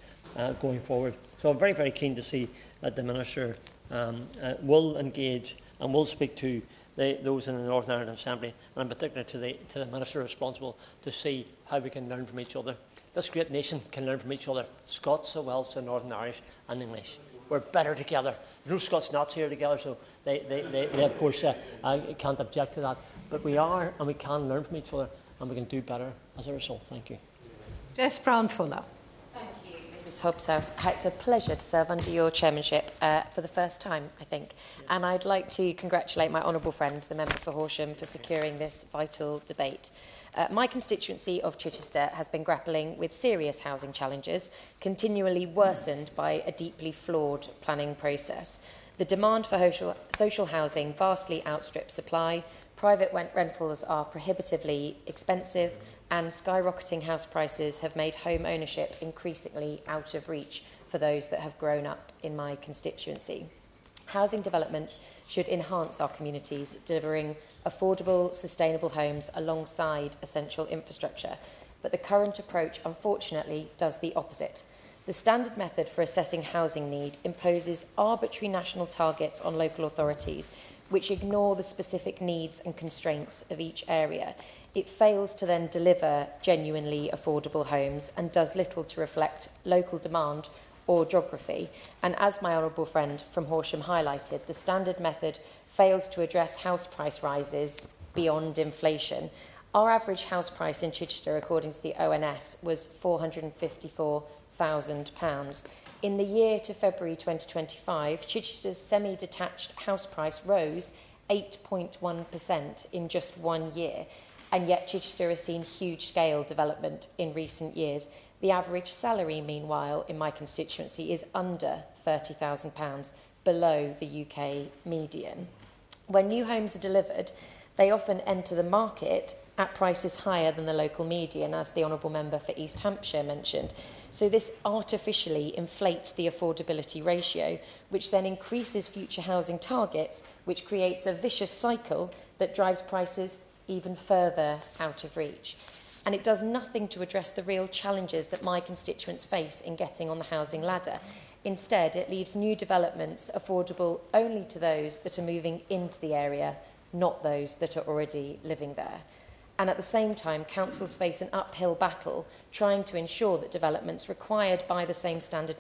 going forward. So I'm very, very keen to see that the Minister will engage and will speak to those in the Northern Ireland Assembly, and in particular to the Minister responsible, to see how we can learn from each other. This great nation can learn from each other, Scots, so Welsh, so Northern Irish and English. We're better together. There's no Scots Nats here together, so they of course can't object to that. But we are, and we can learn from each other, and we can do better as a result. Thank you. Jess Brown-Fuller. Thank you, Mrs Hobbs. It's a pleasure to serve under your chairmanship for the first time, I think. And I'd like to congratulate my honourable friend, the member for Horsham, for securing this vital debate. My constituency of Chichester has been grappling with serious housing challenges, continually worsened by a deeply flawed planning process. The demand for social housing vastly outstrips supply, private rentals are prohibitively expensive, and skyrocketing house prices have made home ownership increasingly out of reach for those that have grown up in my constituency. Housing developments should enhance our communities, delivering affordable, sustainable homes alongside essential infrastructure. But the current approach, unfortunately, does the opposite. The standard method for assessing housing need imposes arbitrary national targets on local authorities, which ignore the specific needs and constraints of each area. It fails to then deliver genuinely affordable homes and does little to reflect local demand or geography. And as my honourable friend from Horsham highlighted, the standard method fails to address house price rises beyond inflation. Our average house price in Chichester, according to the ONS, was £454,000. In the year to February 2025, Chichester's semi-detached house price rose 8.1% in just 1 year, and yet Chichester has seen huge-scale development in recent years. The average salary, meanwhile, in my constituency is under £30,000, below the UK median. When new homes are delivered, they often enter the market at prices higher than the local median, as the Honourable Member for East Hampshire mentioned. So this artificially inflates the affordability ratio, which then increases future housing targets, which creates a vicious cycle that drives prices even further out of reach. And it does nothing to address the real challenges that my constituents face in getting on the housing ladder. Instead, it leaves new developments affordable only to those that are moving into the area, not those that are already living there. And at the same time, councils face an uphill battle trying to ensure that developments required by the same standard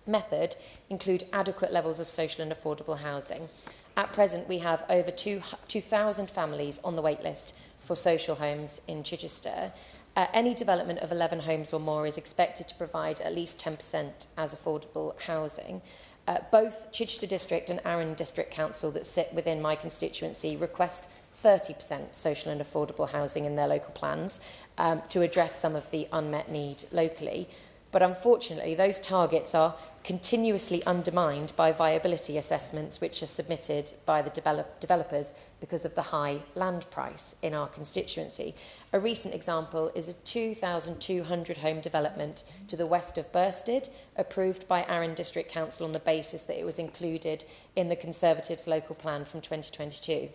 method include adequate levels of social and affordable housing. At present, we have over 2,000 families on the wait list for social homes in Chichester. Any development of 11 homes or more is expected to provide at least 10% as affordable housing. Both Chichester District and Arran District Council that sit within my constituency request 30% social and affordable housing in their local plans to address some of the unmet need locally. But unfortunately, those targets are continuously undermined by viability assessments which are submitted by the developers because of the high land price in our constituency. A recent example is a 2,200 home development to the west of Bursted, approved by Arran District Council on the basis that it was included in the Conservatives' local plan from 2022.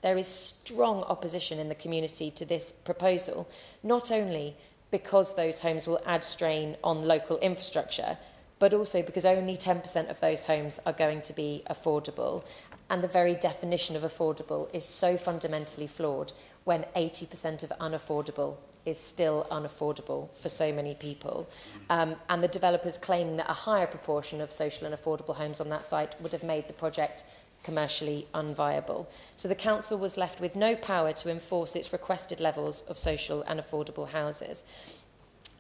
There is strong opposition in the community to this proposal, not only because those homes will add strain on local infrastructure, but also because only 10% of those homes are going to be affordable. And the very definition of affordable is so fundamentally flawed when 80% of unaffordable is still unaffordable for so many people. And the developers claiming that a higher proportion of social and affordable homes on that site would have made the project commercially unviable. So the council was left with no power to enforce its requested levels of social and affordable houses.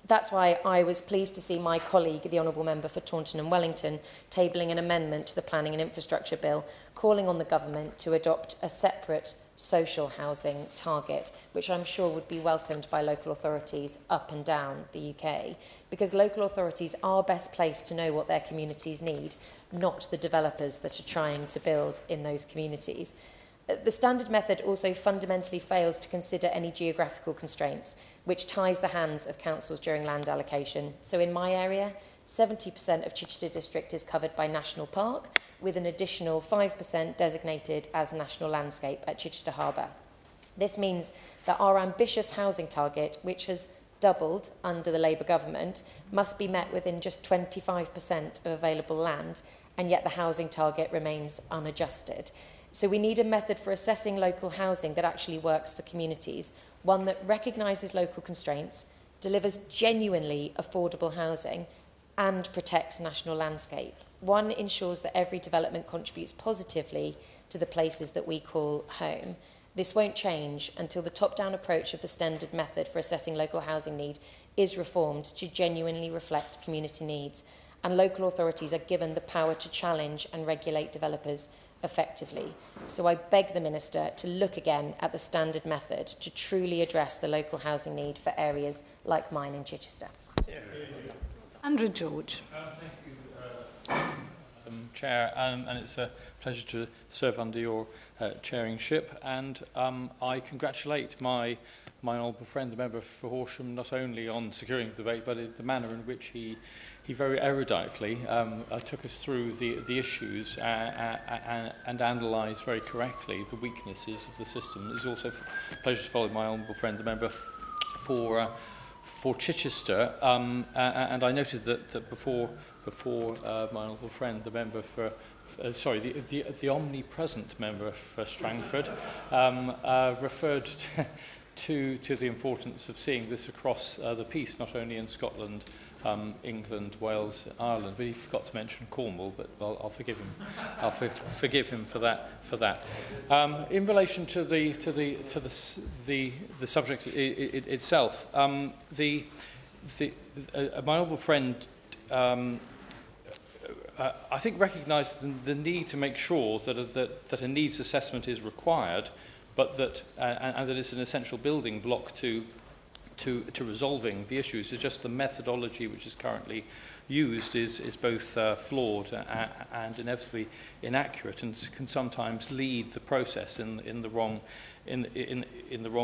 That's why I was pleased to see my colleague, the Honourable Member for Taunton and Wellington, tabling an amendment to the Planning and Infrastructure Bill, calling on the government to adopt a separate social housing target, which I'm sure would be welcomed by local authorities up and down the UK, because local authorities are best placed to know what their communities need, not the developers that are trying to build in those communities. The standard method also fundamentally fails to consider any geographical constraints, which ties the hands of councils during land allocation. So in my area, 70% of Chichester district is covered by National Park, with an additional 5% designated as National Landscape at Chichester Harbour. This means that our ambitious housing target, which has doubled under the Labour government, must be met within just 25% of available land, and yet the housing target remains unadjusted. So we need a method for assessing local housing that actually works for communities, one that recognises local constraints, delivers genuinely affordable housing, and protects national landscape. One ensures that every development contributes positively to the places that we call home. This won't change until the top-down approach of the standard method for assessing local housing need is reformed to genuinely reflect community needs, and local authorities are given the power to challenge and regulate developers effectively. So I beg the Minister to look again at the standard method to truly address the local housing need for areas like mine in Chichester. Andrew George. Thank you, Chair, and it's a pleasure to serve under your chairingship, and I congratulate my honourable friend, the member for Horsham, not only on securing the debate, but in the manner in which he very eruditely took us through the issues and analysed very correctly the weaknesses of the system. It's also a pleasure to follow my honourable friend, the member for Chichester, and I noted that before my honourable friend, the member for the omnipresent member for Strangford, referred to the importance of seeing this across the piece, not only in Scotland, England, Wales, Ireland, but he forgot to mention Cornwall. But I'll forgive him. I'll forgive him for that. In relation to the subject itself, my honourable friend, I think, recognised the need to make sure that a needs assessment is required, but that and that it's an essential building block to resolving the issues. It's just the methodology which is currently used is both flawed and inevitably inaccurate, and can sometimes lead the process in the wrong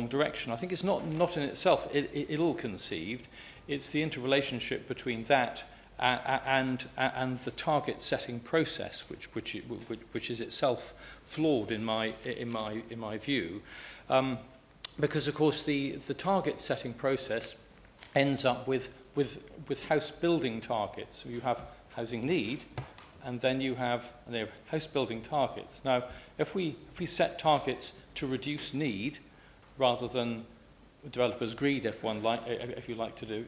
direction. I think it's not in itself ill-conceived. It's the interrelationship between that and the target setting process, which is itself flawed in my view. Because, of course, the target setting process ends up with house building targets. So you have housing need, and then you have house building targets. Now, if we set targets to reduce need rather than developers' greed, if you like to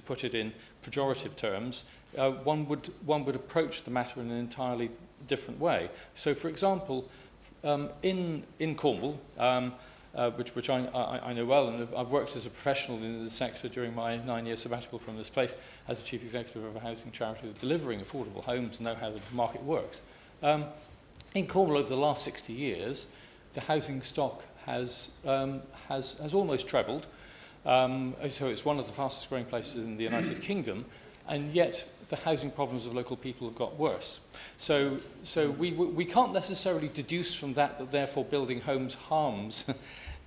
put it in pejorative terms, one would approach the matter in an entirely different way. So, for example, in Cornwall, which I know well, and I've worked as a professional in the sector during my 9-year sabbatical from this place as a chief executive of a housing charity delivering affordable homes and know how the market works. In Cornwall, over the last 60 years, the housing stock has almost trebled. So it's one of the fastest growing places in the United Kingdom, and yet the housing problems of local people have got worse. So we can't necessarily deduce from that therefore building homes harms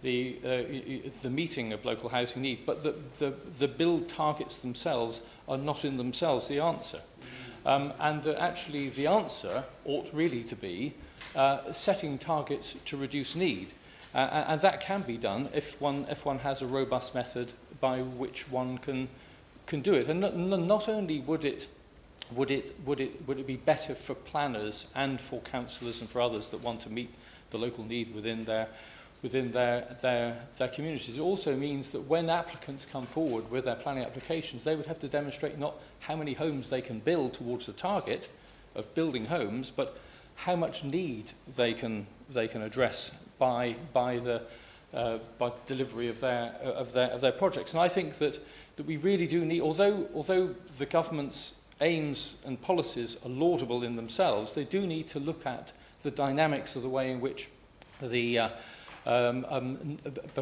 the meeting of local housing need, but the build targets themselves are not in themselves the answer. And actually the answer ought really to be setting targets to reduce need. And that can be done if one has a robust method by which one can do it. And not only would it be better for planners and for councillors and for others that want to meet the local need within their communities. It also means that when applicants come forward with their planning applications, they would have to demonstrate not how many homes they can build towards the target of building homes, but how much need they can address by the delivery of their projects. And I think that we really do need, although the government's aims and policies are laudable in themselves, they do need to look at the dynamics of the way in which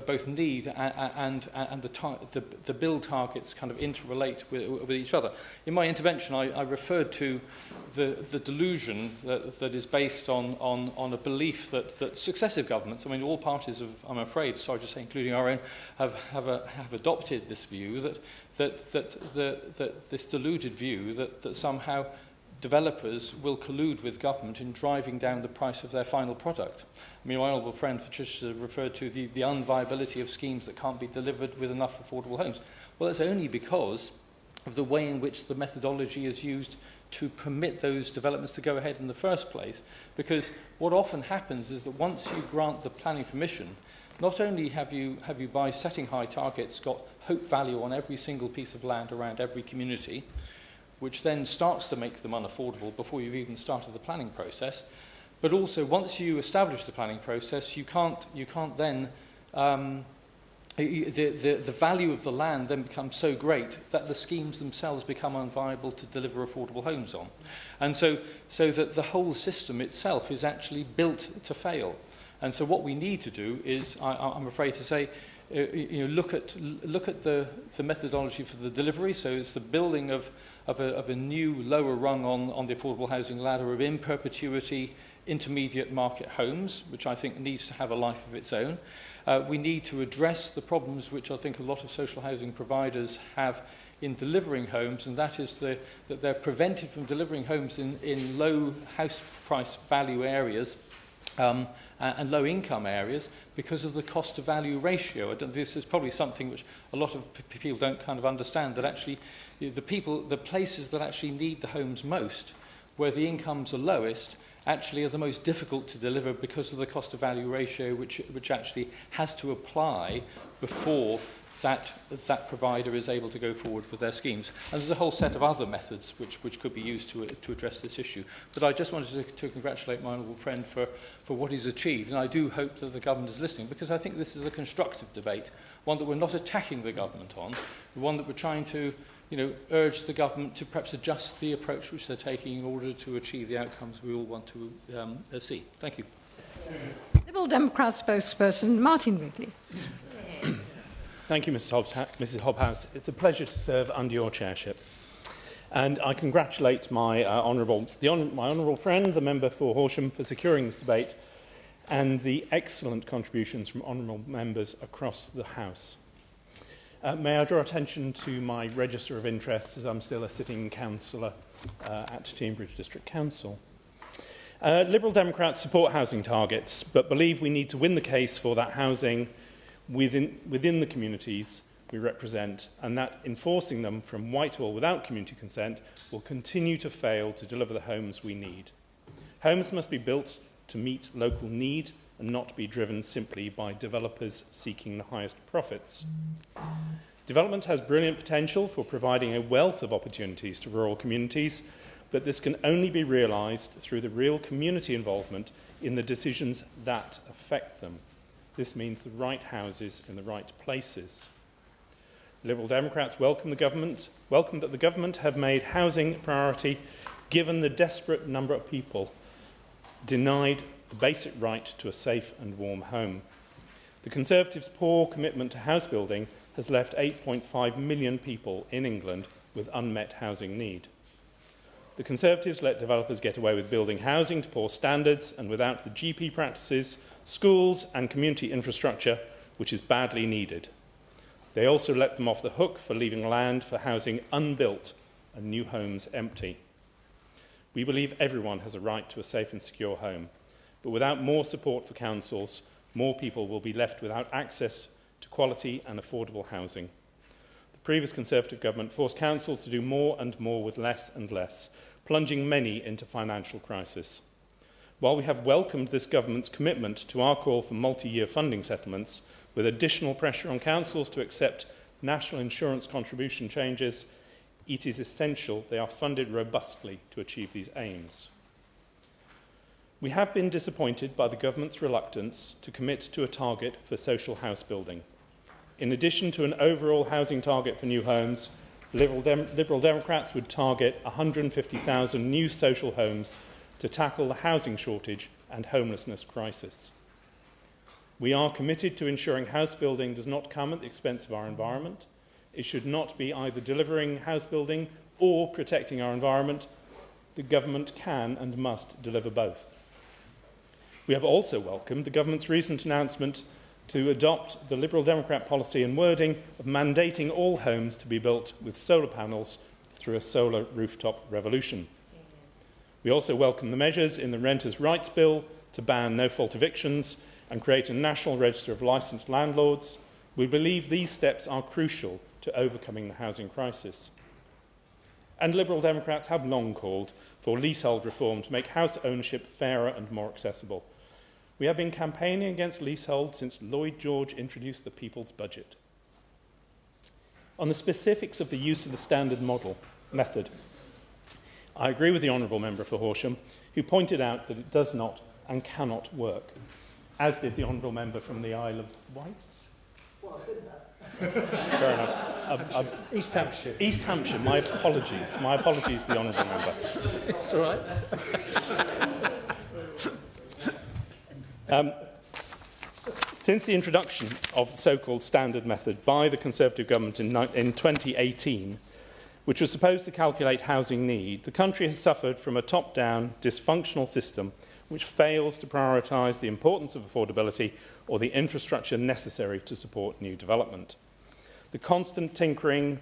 both need and the build targets kind of interrelate with each other. In my intervention, I referred to the delusion that is based on a belief that successive governments, I mean, all parties have, I'm afraid, sorry to say, including our own, have adopted this view that this deluded view that somehow developers will collude with government in driving down the price of their final product. I mean, my honourable friend for Chichester referred to the unviability of schemes that can't be delivered with enough affordable homes. Well, that's only because of the way in which the methodology is used to permit those developments to go ahead in the first place. Because what often happens is that once you grant the planning permission, not only have you by setting high targets got hope value on every single piece of land around every community, which then starts to make them unaffordable before you've even started the planning process. But also, once you establish the planning process, you can't then, the value of the land then becomes so great that the schemes themselves become unviable to deliver affordable homes on. And so that the whole system itself is actually built to fail. And so what we need to do is, I'm afraid to say, look at the methodology for the delivery. So it's the building of a new lower rung on the affordable housing ladder of in perpetuity intermediate market homes, which I think needs to have a life of its own. We need to address the problems which I think a lot of social housing providers have in delivering homes, and that is that they're prevented from delivering homes in low house price value areas and low income areas because of the cost to value ratio. This is probably something which a lot of people don't kind of understand, that actually the places that actually need the homes most, where the incomes are lowest, actually are the most difficult to deliver because of the cost to value ratio which actually has to apply before that provider is able to go forward with their schemes. And there's a whole set of other methods which could be used to address this issue. But I just wanted to congratulate my honourable friend for what he's achieved, and I do hope that the government is listening, because I think this is a constructive debate, one that we're not attacking the government on, one that we're trying to urge the government to perhaps adjust the approach which they're taking in order to achieve the outcomes we all want to see. Thank you. Liberal Democrat spokesperson Martin Wrigley. Thank you, Mrs. Hobhouse. It's a pleasure to serve under your chairship. And I congratulate my honourable friend, the member for Horsham, for securing this debate, and the excellent contributions from honourable members across the House. May I draw attention to my register of interest, as I'm still a sitting councillor at Teignbridge District Council. Liberal Democrats support housing targets, but believe we need to win the case for that housing within the communities we represent, and that enforcing them from Whitehall without community consent will continue to fail to deliver the homes we need. Homes must be built to meet local need and not be driven simply by developers seeking the highest profits. Development has brilliant potential for providing a wealth of opportunities to rural communities, but this can only be realised through the real community involvement in the decisions that affect them. This means the right houses in the right places. Liberal Democrats welcome that the government have made housing a priority, given the desperate number of people denied the basic right to a safe and warm home. The Conservatives' poor commitment to house building has left 8.5 million people in England with unmet housing need. The Conservatives let developers get away with building housing to poor standards and without the GP practices, schools and community infrastructure which is badly needed. They also let them off the hook for leaving land for housing unbuilt and new homes empty. We believe everyone has a right to a safe and secure home, but without more support for councils, more people will be left without access to quality and affordable housing. The previous Conservative government forced councils to do more and more with less and less, plunging many into financial crisis. While we have welcomed this government's commitment to our call for multi-year funding settlements, with additional pressure on councils to accept national insurance contribution changes, it is essential they are funded robustly to achieve these aims. We have been disappointed by the government's reluctance to commit to a target for social house building. In addition to an overall housing target for new homes, Liberal Democrats would target 150,000 new social homes to tackle the housing shortage and homelessness crisis. We are committed to ensuring house building does not come at the expense of our environment. It should not be either delivering house building or protecting our environment. The government can and must deliver both. We have also welcomed the government's recent announcement to adopt the Liberal Democrat policy and wording of mandating all homes to be built with solar panels through a solar rooftop revolution. We also welcome the measures in the Renters' Rights Bill to ban no-fault evictions and create a national register of licensed landlords. We believe these steps are crucial to overcoming the housing crisis. And Liberal Democrats have long called for leasehold reform to make house ownership fairer and more accessible. We have been campaigning against leasehold since Lloyd George introduced the People's Budget. On the specifics of the use of the standard method, I agree with the Honourable Member for Horsham, who pointed out that it does not and cannot work, as did the Honourable Member from the Isle of Wights. Well, I did that. Fair enough. East Hampshire. East Hampshire, my apologies. My apologies to the Honourable Member. It's all right. Since the introduction of the so-called standard method by the Conservative government in 2018, which was supposed to calculate housing need, the country has suffered from a top-down, dysfunctional system which fails to prioritise the importance of affordability or the infrastructure necessary to support new development. The constant tinkering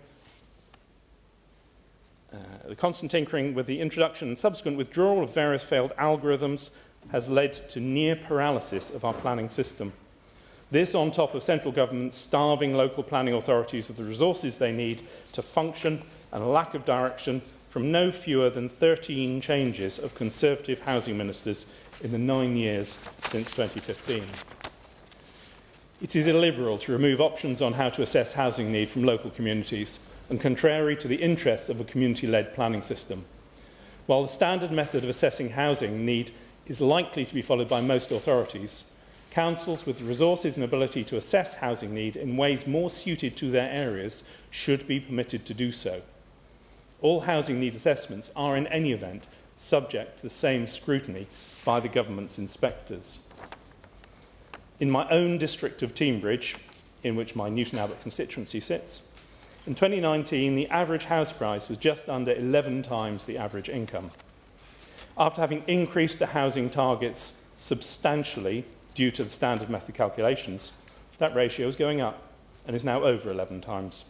with the introduction and subsequent withdrawal of various failed algorithms has led to near paralysis of our planning system. This on top of central government starving local planning authorities of the resources they need to function and a lack of direction from no fewer than 13 changes of Conservative housing ministers in the 9 years since 2015. It is illiberal to remove options on how to assess housing need from local communities and contrary to the interests of a community-led planning system. While the standard method of assessing housing need is likely to be followed by most authorities, councils with the resources and ability to assess housing need in ways more suited to their areas should be permitted to do so. All housing need assessments are in any event subject to the same scrutiny by the government's inspectors. In my own district of Teignbridge, in which my Newton Abbot constituency sits, in 2019 the average house price was just under 11 times the average income. After having increased the housing targets substantially due to the standard method calculations, that ratio is going up and is now over 11 times.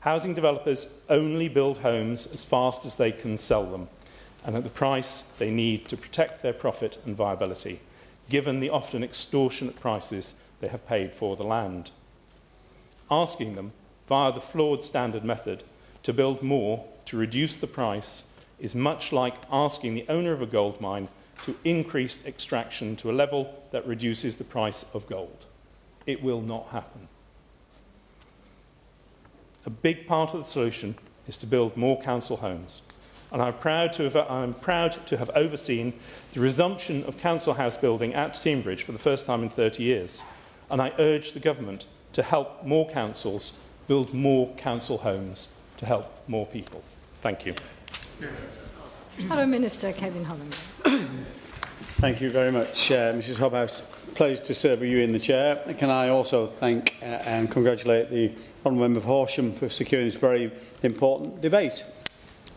Housing developers only build homes as fast as they can sell them and at the price they need to protect their profit and viability, given the often extortionate prices they have paid for the land. Asking them, via the flawed standard method, to build more to reduce the price is much like asking the owner of a gold mine to increase extraction to a level that reduces the price of gold. It will not happen. A big part of the solution is to build more council homes. And I'm proud to have overseen the resumption of council house building at Teignbridge for the first time in 30 years. And I urge the government to help more councils build more council homes to help more people. Thank you. Hello, Minister Kevin Holland. Thank you very much, Mrs Hobhouse. Pleased to serve with you in the chair. Can I also thank and congratulate the Honourable Member for Horsham for securing this very important debate.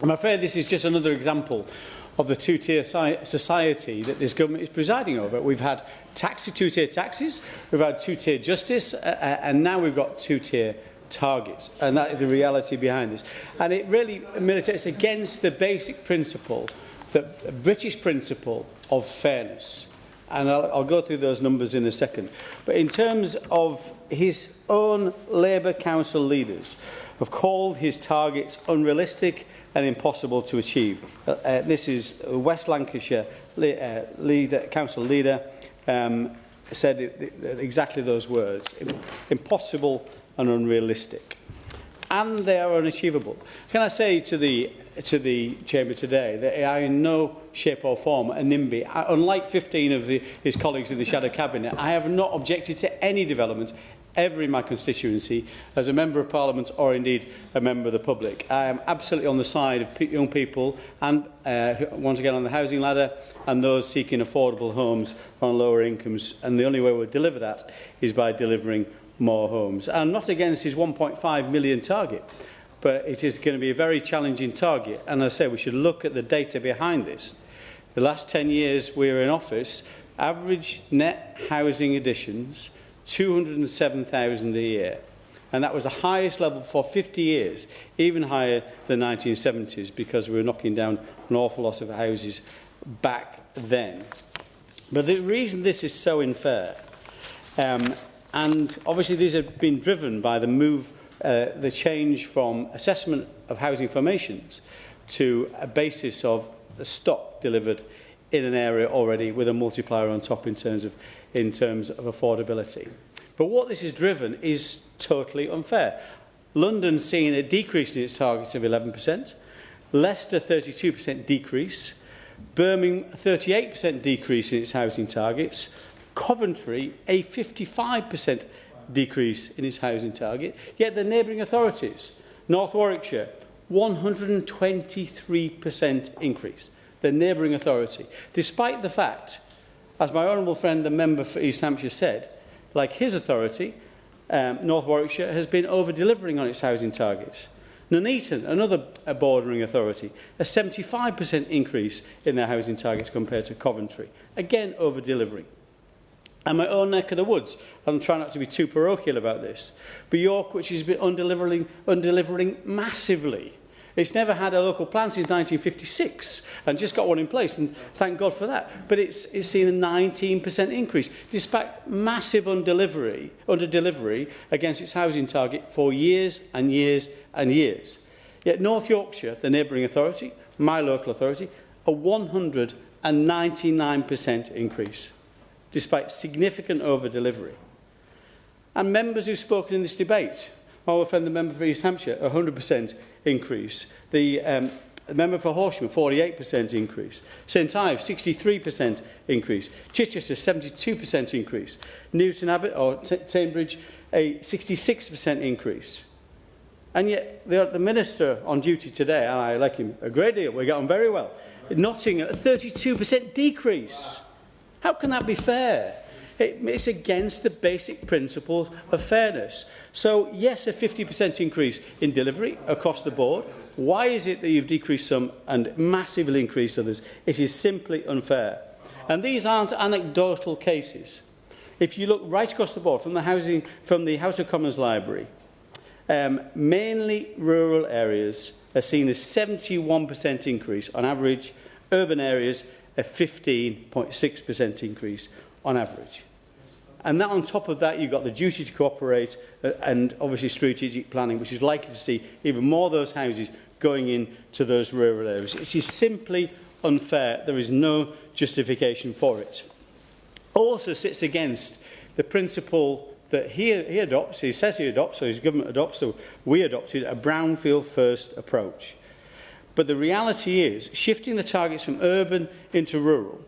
I'm afraid this is just another example of the two-tier society that this government is presiding over. We've had two-tier taxes, we've had two-tier justice, and now we've got two-tier targets, and that is the reality behind this. And it really militates against the basic principle, the British principle of fairness. And I'll go through those numbers in a second. But in terms of his own Labour Council leaders have called his targets unrealistic and impossible to achieve. This is West Lancashire Council leader said exactly those words: impossible and unrealistic. And they are unachievable. Can I say to the to the Chamber today that I in no shape or form a NIMBY. Unlike 15 of his colleagues in the Shadow Cabinet, I have not objected to any development ever in my constituency as a Member of Parliament or indeed a member of the public. I am absolutely on the side of young people and, once again, on the housing ladder and those seeking affordable homes on lower incomes. And the only way we'll deliver that is by delivering more homes. I'm not against his 1.5 million target, but it is going to be a very challenging target. And as I say, we should look at the data behind this. The last 10 years we were in office, average net housing additions 207,000 a year. And that was the highest level for 50 years, even higher than the 1970s, because we were knocking down an awful lot of houses back then. But the reason this is so unfair, and obviously these have been driven by the move, the change from assessment of housing formations to a basis of the stock delivered in an area already with a multiplier on top in terms of affordability. But what this is driven is totally unfair. London's seen a decrease in its targets of 11%, Leicester 32% decrease, Birmingham 38% decrease in its housing targets, Coventry a 55% decrease in its housing target, yet the neighbouring authorities, North Warwickshire, 123% increase, the neighbouring authority, despite the fact, as my honourable friend, the member for East Hampshire said, like his authority, North Warwickshire has been over-delivering on its housing targets. Nuneaton, another bordering authority, a 75% increase in their housing targets compared to Coventry, again over-delivering. And my own neck of the woods, I'm trying not to be too parochial about this, but York, which has been undelivering massively. It's never had a local plan since 1956 and just got one in place, and thank God for that. But it's seen a 19% increase, despite massive underdelivery against its housing target for years and years and years. Yet North Yorkshire, the neighbouring authority, my local authority, a 199% increase, despite significant over-delivery. And members who've spoken in this debate, my friend, the member for East Hampshire, 100% increase. The member for Horsham, 48% increase. St Ives, 63% increase. Chichester, 72% increase. Newton Abbot, or Cambridge, a 66% increase. And yet, the Minister on duty today, and I like him a great deal, we get on very well, Nottingham, a 32% decrease. How can that be fair? It's against the basic principles of fairness. So, yes, a 50% increase in delivery across the board. Why is it that you've decreased some and massively increased others? It is simply unfair. And these aren't anecdotal cases. If you look right across the board from the House of Commons Library, mainly rural areas are seen as 71% increase on average, urban areas a 15.6% increase on average. And that on top of that, you've got the duty to cooperate and obviously strategic planning, which is likely to see even more of those houses going into those rural areas. It is simply unfair. There is no justification for it. Also sits against the principle that he adopts, he says he adopts, so his government adopts, so we adopted a brownfield first approach. But the reality is, shifting the targets from urban into rural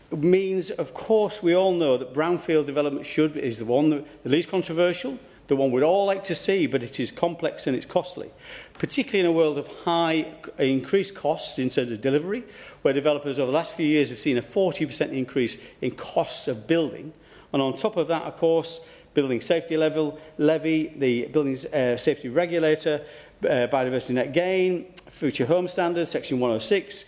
means, of course, we all know that brownfield development is the one the least controversial, the one we'd all like to see, but it is complex and it's costly, particularly in a world of high increased costs in terms of delivery, where developers over the last few years have seen a 40% increase in costs of building. And on top of that, of course, building safety levy, the building safety regulator, biodiversity net gain, future home standards, section 106,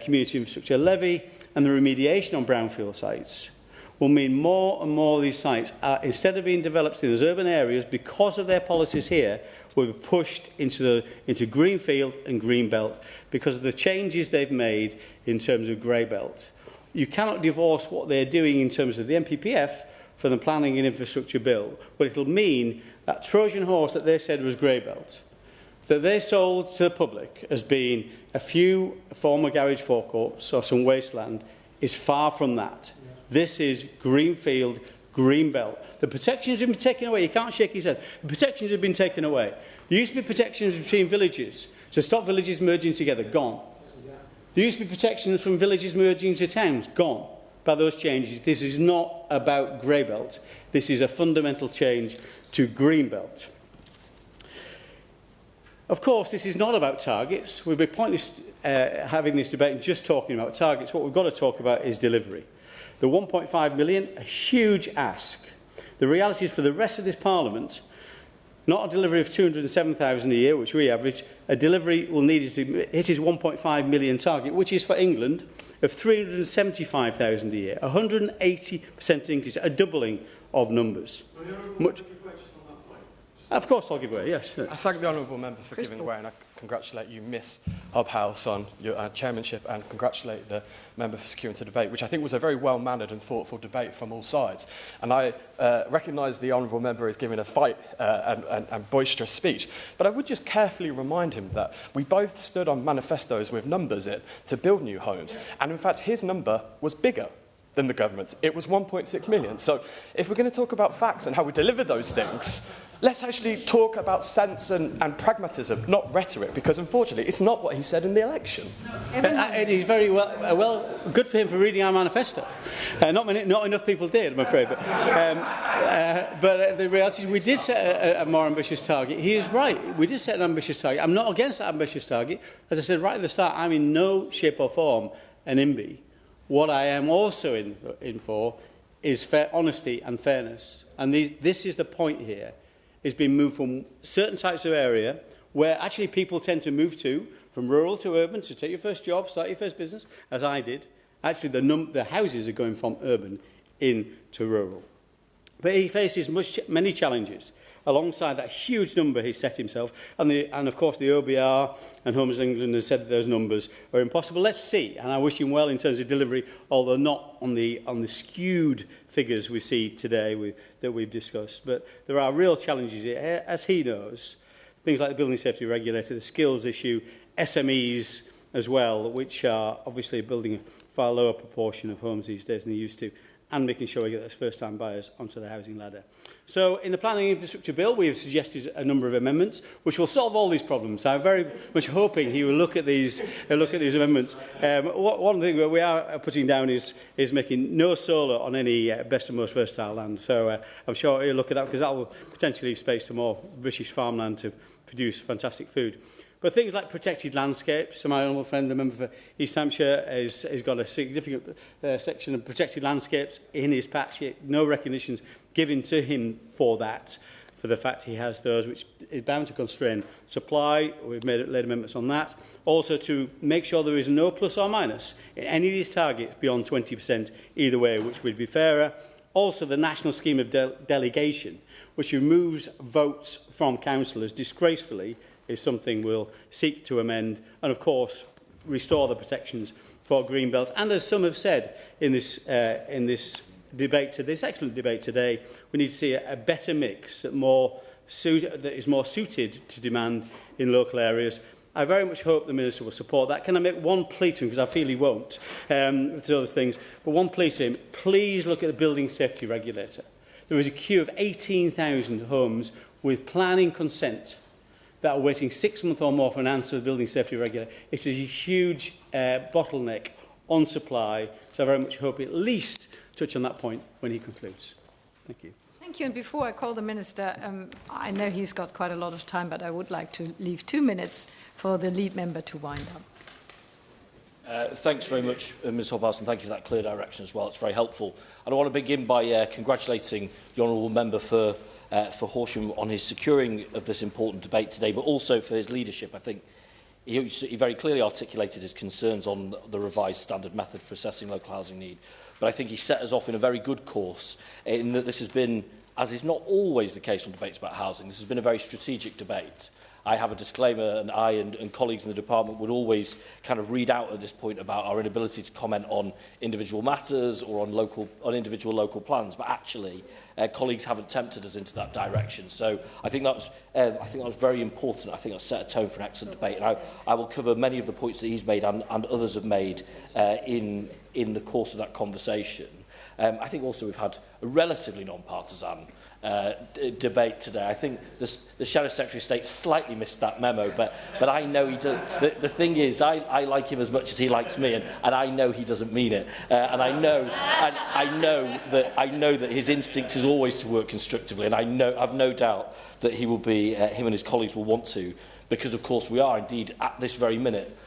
community infrastructure levy, and the remediation on brownfield sites will mean more and more of these sites, instead of being developed in those urban areas, because of their policies here, will be pushed into greenfield and green belt because of the changes they've made in terms of grey belt. You cannot divorce what they're doing in terms of the NPPF from the planning and infrastructure bill, but it'll mean that Trojan horse that they said was grey belt, that they sold to the public as being a few former garage forecourts or some wasteland, is far from that. This is greenfield, green belt. The protections have been taken away. You can't shake his head. The protections have been taken away. There used to be protections between villages to stop villages merging together. Gone. There used to be protections from villages merging into towns. Gone by those changes. This is not about grey belt. This is a fundamental change to green belt. Of course, this is not about targets. We'd be pointless having this debate and just talking about targets. What we've got to talk about is delivery. The 1.5 million, a huge ask. The reality is for the rest of this Parliament, not a delivery of 207,000 a year, which we average, a delivery will need to hit his 1.5 million target, which is for England, of 375,000 a year. 180% increase, a doubling of numbers. Much. Of course I'll give way, yes. I thank the honourable member for giving way, and I congratulate you, Miss Hobhouse, on your chairmanship, and congratulate the member for securing the debate, which I think was a very well-mannered and thoughtful debate from all sides. And I recognise the honourable member is giving a fight and boisterous speech, but I would just carefully remind him that we both stood on manifestos with numbers in to build new homes, and in fact his number was bigger than the government's. It was 1.6 million. So if we're going to talk about facts and how we deliver those things, let's actually talk about sense and pragmatism, not rhetoric, because unfortunately it's not what he said in the election. It is very well, good for him for reading our manifesto. Not enough people did, I'm afraid. But the reality is we did set a more ambitious target. He is right. We did set an ambitious target. I'm not against that ambitious target. As I said right at the start, I'm in no shape or form an IMBY. What I am also in for is honesty and fairness. And this is the point here. It's been moved from certain types of area where actually people tend to move to, from rural to urban, to take your first job, start your first business, as I did. Actually, the houses are going from urban into rural. But he faces many challenges. Alongside that huge number he set himself, and of course the OBR and Homes England has said that those numbers are impossible. Let's see, and I wish him well in terms of delivery, although not on the skewed figures we see today that we've discussed. But there are real challenges here, as he knows, things like the building safety regulator, the skills issue, SMEs as well, which are obviously building a far lower proportion of homes these days than they used to, and making sure we get those first-time buyers onto the housing ladder. So in the Planning Infrastructure Bill, we have suggested a number of amendments which will solve all these problems. I'm very much hoping he will look at these amendments. One thing that we are putting down is making no solar on any best and most versatile land. So I'm sure he'll look at that, because that will potentially leave space to more British farmland to produce fantastic food. But things like protected landscapes, so my honourable friend, the member for East Hampshire, has got a significant section of protected landscapes in his patch. No recognitions given to him for that, for the fact he has those, which is bound to constrain supply. We've laid amendments on that. Also to make sure there is no plus or minus in any of these targets beyond 20% either way, which would be fairer. Also the national scheme of delegation, which removes votes from councillors disgracefully, is something we'll seek to amend, and of course restore the protections for greenbelt. And as some have said in this debate, this excellent debate today, we need to see a better mix that is more suited to demand in local areas. I very much hope the Minister will support that. Can I make one plea to him, because I feel he won't, with those things, but one plea to him: please look at the building safety regulator. There is a queue of 18,000 homes with planning consent that are waiting 6 months or more for an answer to the building safety regulator. It is a huge bottleneck on supply, so I very much hope at least touch on that point when he concludes. Thank you. Thank you. And before I call the Minister, I know he's got quite a lot of time, but I would like to leave 2 minutes for the lead member to wind up. Thanks very much, Ms Hobhouse, and thank you for that clear direction as well. It's very helpful. And I want to begin by congratulating the honourable member for Horsham on his securing of this important debate today, but also for his leadership. I think he very clearly articulated his concerns on the revised standard method for assessing local housing need. But I think he set us off in a very good course, in that this has been, as is not always the case on debates about housing, this has been a very strategic debate. I have a disclaimer, and I and colleagues in the department would always kind of read out at this point about our inability to comment on individual matters or on individual local plans, but actually colleagues haven't tempted us into that direction. So I think that was very important. I think that set a tone for an excellent debate, and I will cover many of the points that he's made and others have made in the course of that conversation. I think also we've had a relatively non-partisan debate today. I think the Shadow Secretary of State slightly missed that memo, but I know he does. The thing is, I like him as much as he likes me, and I know he doesn't mean it. And I know that his instinct is always to work constructively, and I've no doubt that he will be, him and his colleagues will want to, because of course we are indeed at this very minute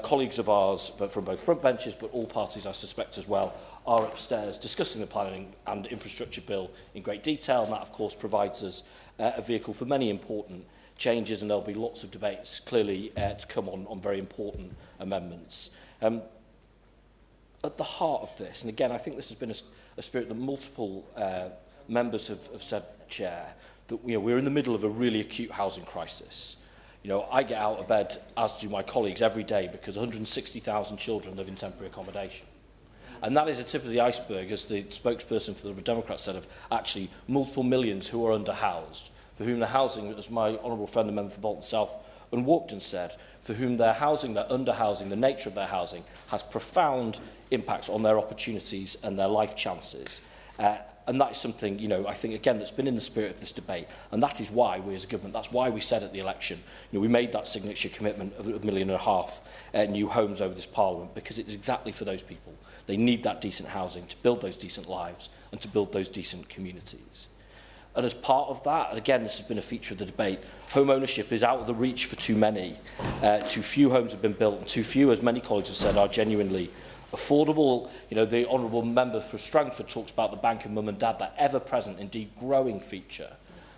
colleagues of ours, but from both front benches, but all parties I suspect as well, are upstairs discussing the planning and infrastructure bill in great detail, and that of course provides us a vehicle for many important changes, and there'll be lots of debates clearly to come on very important amendments. At the heart of this, and again I think this has been a spirit that multiple members have said, Chair, that we're in the middle of a really acute housing crisis. I get out of bed, as do my colleagues, every day because 160,000 children live in temporary accommodation. And that is a tip of the iceberg, as the spokesperson for the Liberal Democrats said, of actually multiple millions who are underhoused, for whom the housing, as my honourable friend, the member for Bolton South and Walkden said, for whom their housing, their underhousing, the nature of their housing has profound impacts on their opportunities and their life chances. And that is something, I think, again, that's been in the spirit of this debate. And that is why we as a government, that's why we said at the election, we made that signature commitment of £1.5 million new homes over this Parliament, because it's exactly for those people. They need that decent housing to build those decent lives and to build those decent communities. And as part of that, again, this has been a feature of the debate, home ownership is out of the reach for too many. Too few homes have been built, and too few, as many colleagues have said, are genuinely affordable. The honourable member for Strangford talks about the bank of mum and dad, that ever-present, indeed growing feature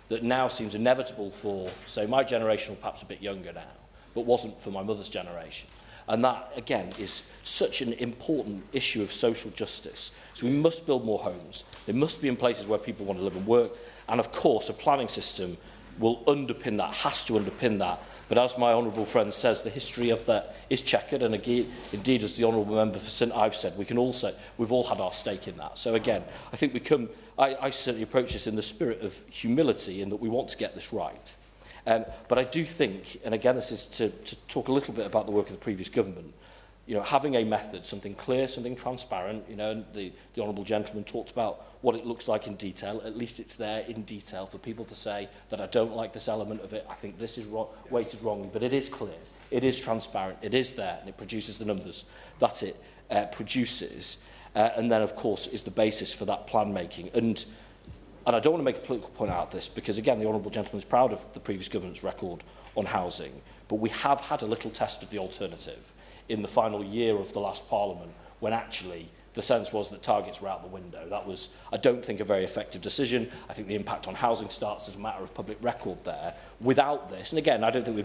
that now seems inevitable for, say, my generation, or perhaps a bit younger now, but wasn't for my mother's generation. And that, again, is such an important issue of social justice. So we must build more homes. They must be in places where people want to live and work. And, of course, a planning system will underpin that, has to underpin that. But as my honourable friend says, the history of that is checkered. And again, indeed, as the honourable member for St Ives said, we've all had our stake in that. So again, I think I certainly approach this in the spirit of humility, in that we want to get this right. But I do think, and again, this is to talk a little bit about the work of the previous government, having a method, something clear, something transparent, the honourable gentleman talked about what it looks like in detail. At least it's there in detail for people to say that I don't like this element of it, I think this is weighted wrongly, but it is clear, it is transparent, it is there, and it produces the numbers that it produces. And then, of course, is the basis for that plan making. And I don't want to make a political point out of this, because, again, the honourable gentleman is proud of the previous government's record on housing, but we have had a little test of the alternative in the final year of the last Parliament, when actually the sense was that targets were out the window. That was, I don't think, a very effective decision. I think the impact on housing starts as a matter of public record there. Without this, and again, I don't think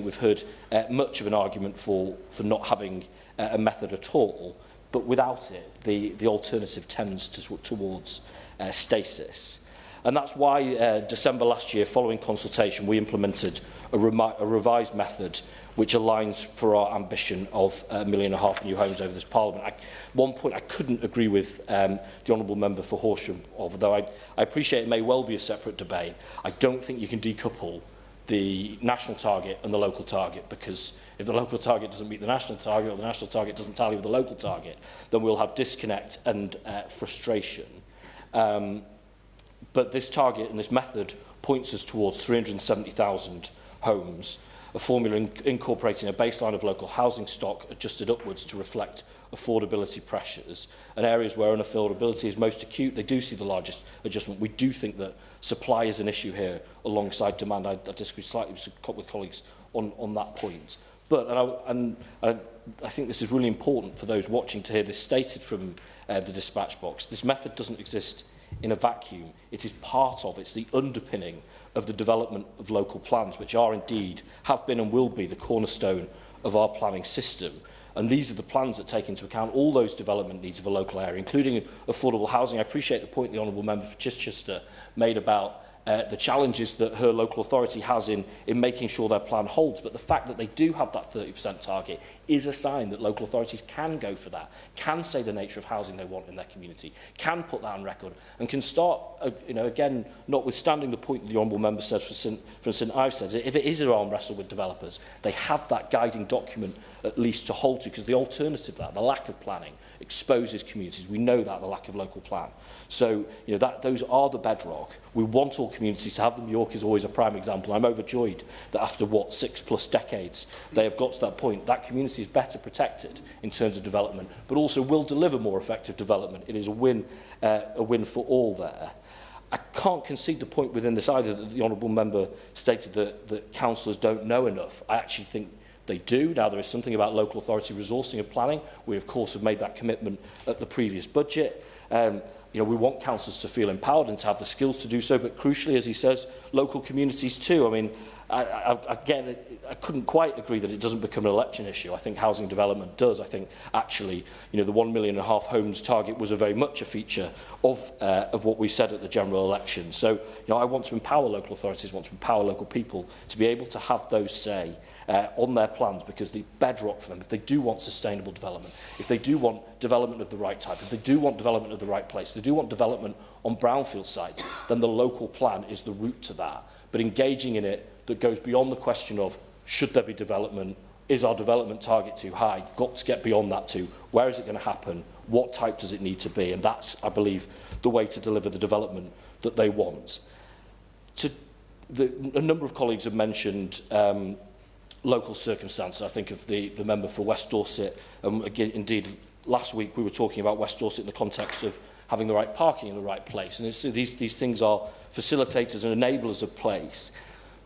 we've heard much of an argument for not having a method at all, but without it, the alternative tends towards stasis. And that's why December last year, following consultation, we implemented a revised method which aligns for our ambition of £1.5 million new homes over this Parliament. At one point, I couldn't agree with the honourable member for Horsham, although I appreciate it may well be a separate debate. I don't think you can decouple the national target and the local target, because if the local target doesn't meet the national target, or the national target doesn't tally with the local target, then we'll have disconnect and frustration. But this target and this method points us towards 370,000 homes, a formula incorporating a baseline of local housing stock adjusted upwards to reflect affordability pressures. And areas where unaffordability is most acute, they do see the largest adjustment. We do think that supply is an issue here alongside demand. I disagree slightly with colleagues on that point. But I think this is really important for those watching to hear this stated from the dispatch box. This method doesn't exist in a vacuum. It is part of, it's the underpinning of the development of local plans, which are indeed, have been and will be the cornerstone of our planning system. And these are the plans that take into account all those development needs of a local area, including affordable housing. I appreciate the point the honourable member for Chichester made about the challenges that her local authority has in making sure their plan holds. But the fact that they do have that 30% target is a sign that local authorities can go for that, can say the nature of housing they want in their community, can put that on record, and can start, again, notwithstanding the point that the honourable member said from St Ives, if it is an arm wrestle with developers, they have that guiding document at least to hold to, because the alternative to that, the lack of planning, exposes communities. We know that, the lack of local plan. So, you know, those are the bedrock. We want all communities to have them. York is always a prime example. I'm overjoyed that after, 6+ decades, they have got to that point. That community is better protected in terms of development, but also will deliver more effective development. It is a win for all there. I can't concede the point within this either that the Honourable Member stated that councillors don't know enough. I actually think they do. Now, there is something about local authority resourcing and planning. We, of course, have made that commitment at the previous budget. You know, we want councillors to feel empowered and to have the skills to do so, but crucially, as he says, local communities too. I mean, again, I couldn't quite agree that it doesn't become an election issue. I think housing development does. I think actually, you know, the 1.5 million homes target was very much a feature of what we said at the general election. So, you know, I want to empower local authorities, want to empower local people to be able to have those say on their plans, because the bedrock for them, if they do want sustainable development, if they do want development of the right type, if they do want development of the right place, if they do want development on brownfield sites, then the local plan is the route to that. But engaging in it that goes beyond the question of should there be development, is our development target too high, got to get beyond that to where is it going to happen, what type does it need to be, and that's, I believe, the way to deliver the development that they want. A number of colleagues have mentioned local circumstances. I think of the member for West Dorset. Again, indeed, last week we were talking about West Dorset in the context of having the right parking in the right place. And these things are facilitators and enablers of place.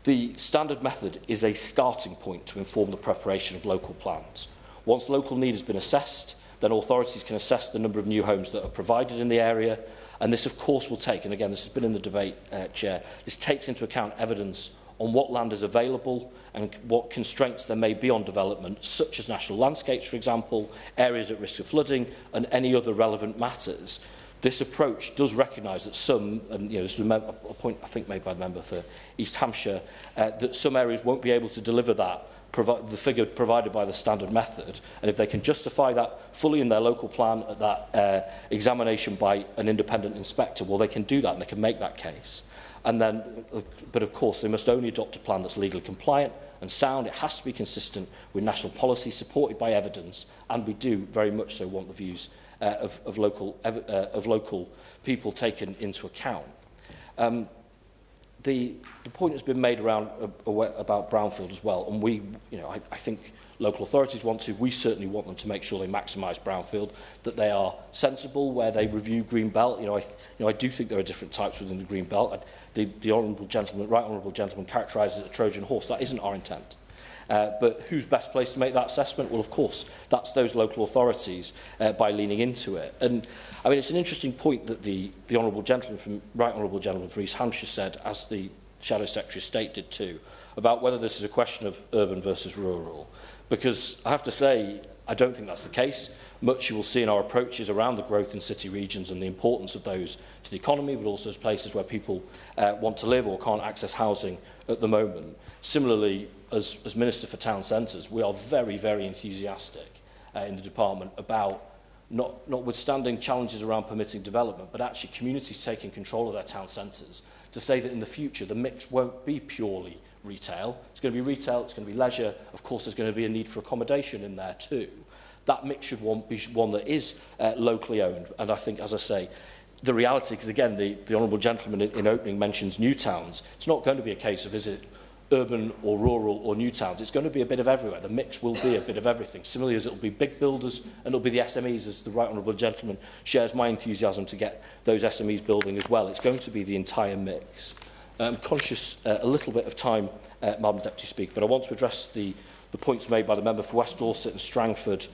The standard method is a starting point to inform the preparation of local plans. Once local need has been assessed, then authorities can assess the number of new homes that are provided in the area. And this, of course, will take, and again, this has been in the debate, Chair, this takes into account evidence on what land is available and what constraints there may be on development, such as national landscapes, for example, areas at risk of flooding, and any other relevant matters. This approach does recognise that some, and you know, this is a point I think made by the member for East Hampshire, that some areas won't be able to deliver that, the figure provided by the standard method, and if they can justify that fully in their local plan at that examination by an independent inspector, well, they can do that and they can make that case. And then, but of course, they must only adopt a plan that's legally compliant and sound. It has to be consistent with national policy, supported by evidence, and we do very much so want the views of local people taken into account. The point has been made around about brownfield as well, and we, you know, I think local authorities want to. We certainly want them to make sure they maximise brownfield, that they are sensible where they review green belt. You know, I do think there are different types within the green belt. The honourable gentleman, right honourable gentleman, characterises it as a Trojan horse. That isn't our intent. But who's best placed to make that assessment? Well, of course, that's those local authorities by leaning into it. And I mean, it's an interesting point that the honourable gentleman from right honourable gentleman from East Hampshire said, as the Shadow Secretary of State did too, about whether this is a question of urban versus rural. Because I have to say, I don't think that's the case. Much you will see in our approaches around the growth in city regions and the importance of those to the economy, but also as places where people want to live or can't access housing at the moment. Similarly, as Minister for Town Centres, we are very, very enthusiastic in the department about notwithstanding challenges around permitting development, but actually communities taking control of their town centres to say that in the future the mix won't be purely retail. It's going to be retail, it's going to be leisure. Of course, there's going to be a need for accommodation in there too. That mix should be one that is locally owned. And I think, as I say, the reality, because again, the honourable gentleman in opening mentions new towns. It's not going to be a case of is it urban or rural or new towns. It's going to be a bit of everywhere. The mix will be a bit of everything. Similarly as it will be big builders and it'll be the SMEs, as the right honourable gentleman shares my enthusiasm to get those SMEs building as well. It's going to be the entire mix. I'm conscious a little bit of time, Madam Deputy Speaker, but I want to address the points made by the member for West Dorset and Strangford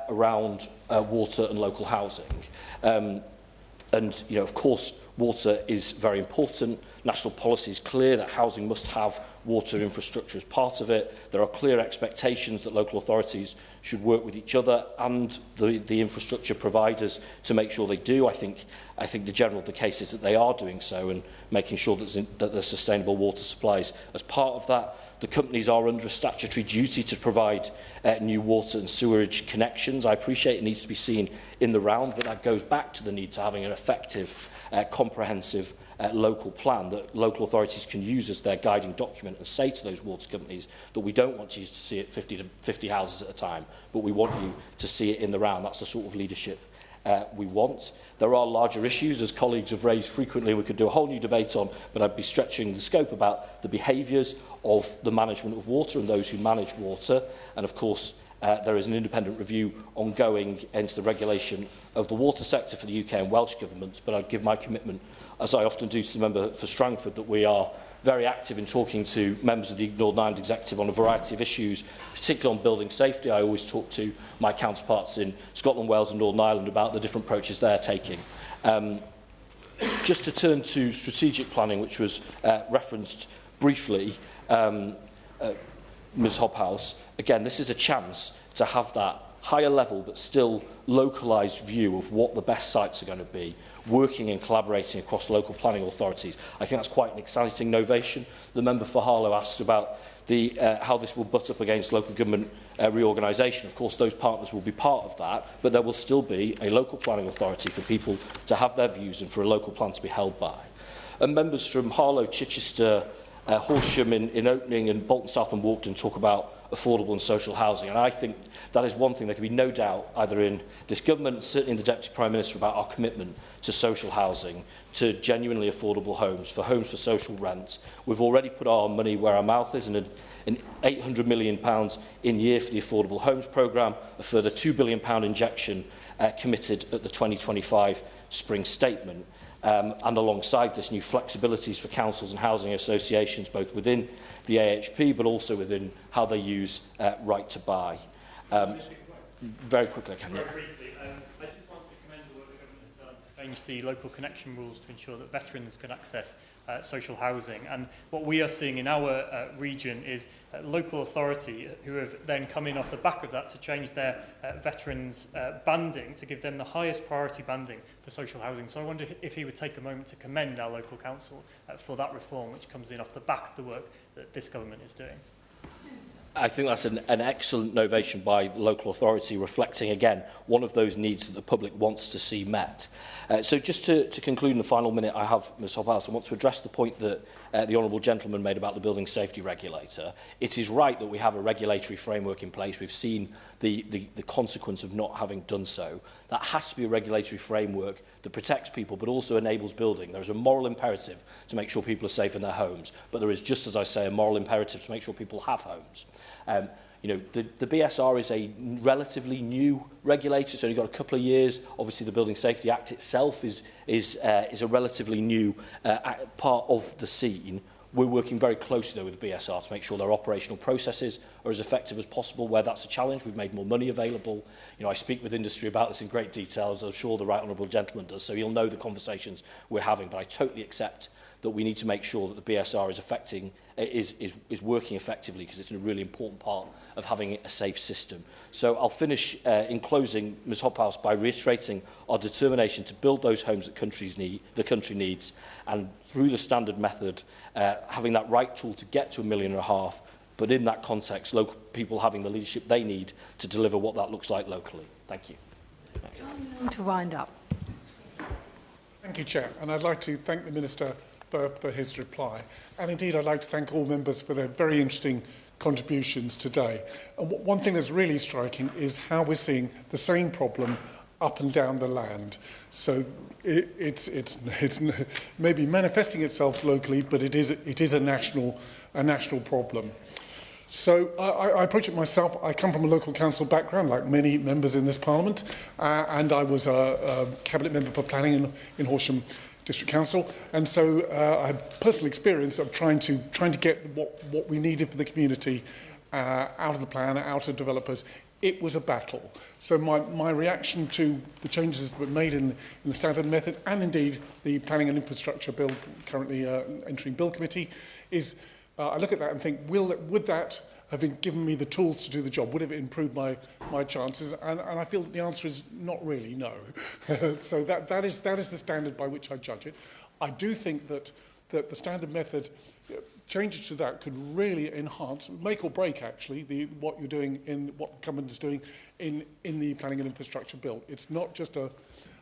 around water and local housing. And, you know, of course, water is very important. National policy is clear that housing must have water infrastructure as part of it. There are clear expectations that local authorities should work with each other and the infrastructure providers to make sure they do. I think the case is that they are doing so and making sure that there's sustainable water supplies. As part of that, the companies are under a statutory duty to provide new water and sewerage connections. I appreciate it needs to be seen in the round, but that goes back to the need to having an effective, comprehensive local plan that local authorities can use as their guiding document and say to those water companies that we don't want you to see it 50 houses at a time, but we want you to see it in the round. That's the sort of leadership we want. There are larger issues, as colleagues have raised frequently, we could do a whole new debate on, but I'd be stretching the scope about the behaviours of the management of water and those who manage water. And of course, there is an independent review ongoing into the regulation of the water sector for the UK and Welsh governments, but I'd give my commitment, as I often do to the member for Strangford, that we are very active in talking to members of the Northern Ireland Executive on a variety of issues, particularly on building safety. I always talk to my counterparts in Scotland, Wales and Northern Ireland about the different approaches they're taking. Just to turn to strategic planning, which was referenced briefly, Ms Hobhouse, again, this is a chance to have that higher level but still localised view of what the best sites are going to be, working and collaborating across local planning authorities. I think that's quite an exciting innovation. The member for Harlow asked about how this will butt up against local government reorganisation. Of course, those partners will be part of that, but there will still be a local planning authority for people to have their views and for a local plan to be held by. And members from Harlow, Chichester, Horsham in Opening and Bolton South and Walkden talk about affordable and social housing. And I think that is one thing there can be no doubt, either in this government, certainly in the Deputy Prime Minister, about our commitment to social housing, to genuinely affordable homes for social rent. We've already put our money where our mouth is, and an £800 million in year for the Affordable Homes Programme, a further £2 billion injection committed at the 2025 Spring Statement. And alongside this, new flexibilities for councils and housing associations, both within the AHP, but also within how they use right to buy. Very quickly, I can. Very briefly, I just want to commend the work the government has done to change the local connection rules to ensure that veterans can access social housing. And what we are seeing in our region is local authority who have then come in off the back of that to change their veterans banding to give them the highest priority banding for social housing. So I wonder if he would take a moment to commend our local council for that reform, which comes in off the back of the work that this government is doing. I think that's an excellent innovation by the local authority, reflecting, again, one of those needs that the public wants to see met. So just to conclude in the final minute I have, Ms Hobhouse, I want to address the point that the Honourable Gentleman made about the Building Safety Regulator. It is right that we have a regulatory framework in place. We've seen the consequence of not having done so. That has to be a regulatory framework that protects people but also enables building. There is a moral imperative to make sure people are safe in their homes, but there is, just as I say, a moral imperative to make sure people have homes. You know, the BSR is a relatively new regulator. It's only got a couple of years. Obviously, the Building Safety Act itself is a relatively new part of the scene. We're working very closely, though, with the BSR to make sure their operational processes are as effective as possible. Where that's a challenge, we've made more money available. You know, I speak with industry about this in great detail, as I'm sure the Right Honourable Gentleman does, so you'll know the conversations we're having. But I totally accept that we need to make sure that the BSR is working effectively, because it's a really important part of having a safe system. So I'll finish in closing, Ms Hobhouse, by reiterating our determination to build those homes that the country needs, and through the standard method, having that right tool to get to £1.5 million, but in that context, local people having the leadership they need to deliver what that looks like locally. Thank you. To wind up. Thank you, Chair. And I'd like to thank the Minister for his reply. And indeed, I'd like to thank all members for their very interesting contributions today. And one thing that's really striking is how we're seeing the same problem up and down the land. So it's maybe manifesting itself locally, but it is a national problem. So I approach it myself. I come from a local council background, like many members in this Parliament, and I was a cabinet member for planning in Horsham District Council, and so I had personal experience of trying to get what we needed for the community out of the plan, out of developers. It was a battle. So my reaction to the changes that were made in the standard method, and indeed the planning and infrastructure bill currently entering Bill Committee, is I look at that and think, would that have given me the tools to do the job? Would it have improved my chances? And I feel that the answer is not really, no. So that is the standard by which I judge it. I do think that the standard method, changes to that could really enhance, make or break actually, what you're doing what the government is doing in the planning and infrastructure bill. It's not just a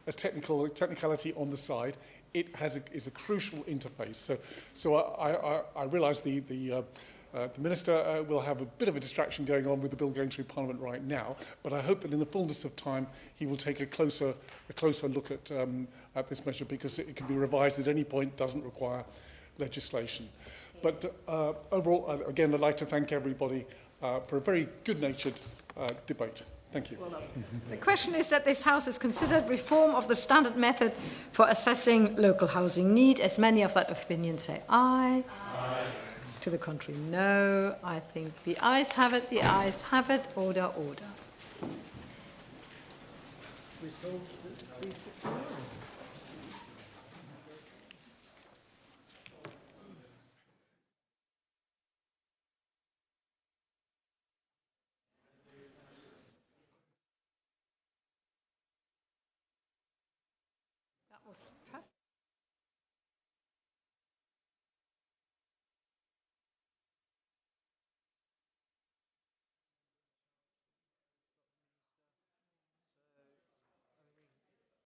technicality on the side. is a crucial interface. So I realise the Minister will have a bit of a distraction going on with the bill going through Parliament right now, but I hope that in the fullness of time he will take a closer look at this measure, because it can be revised at any point, doesn't require legislation. But overall, again, I'd like to thank everybody for a very good-natured debate. Thank you. Well, the question is that this House has considered reform of the standard method for assessing local housing need. As many of that opinion say aye. Aye. To the contrary, no. I think the ayes have it. The ayes have it. Order, order. That was perfect.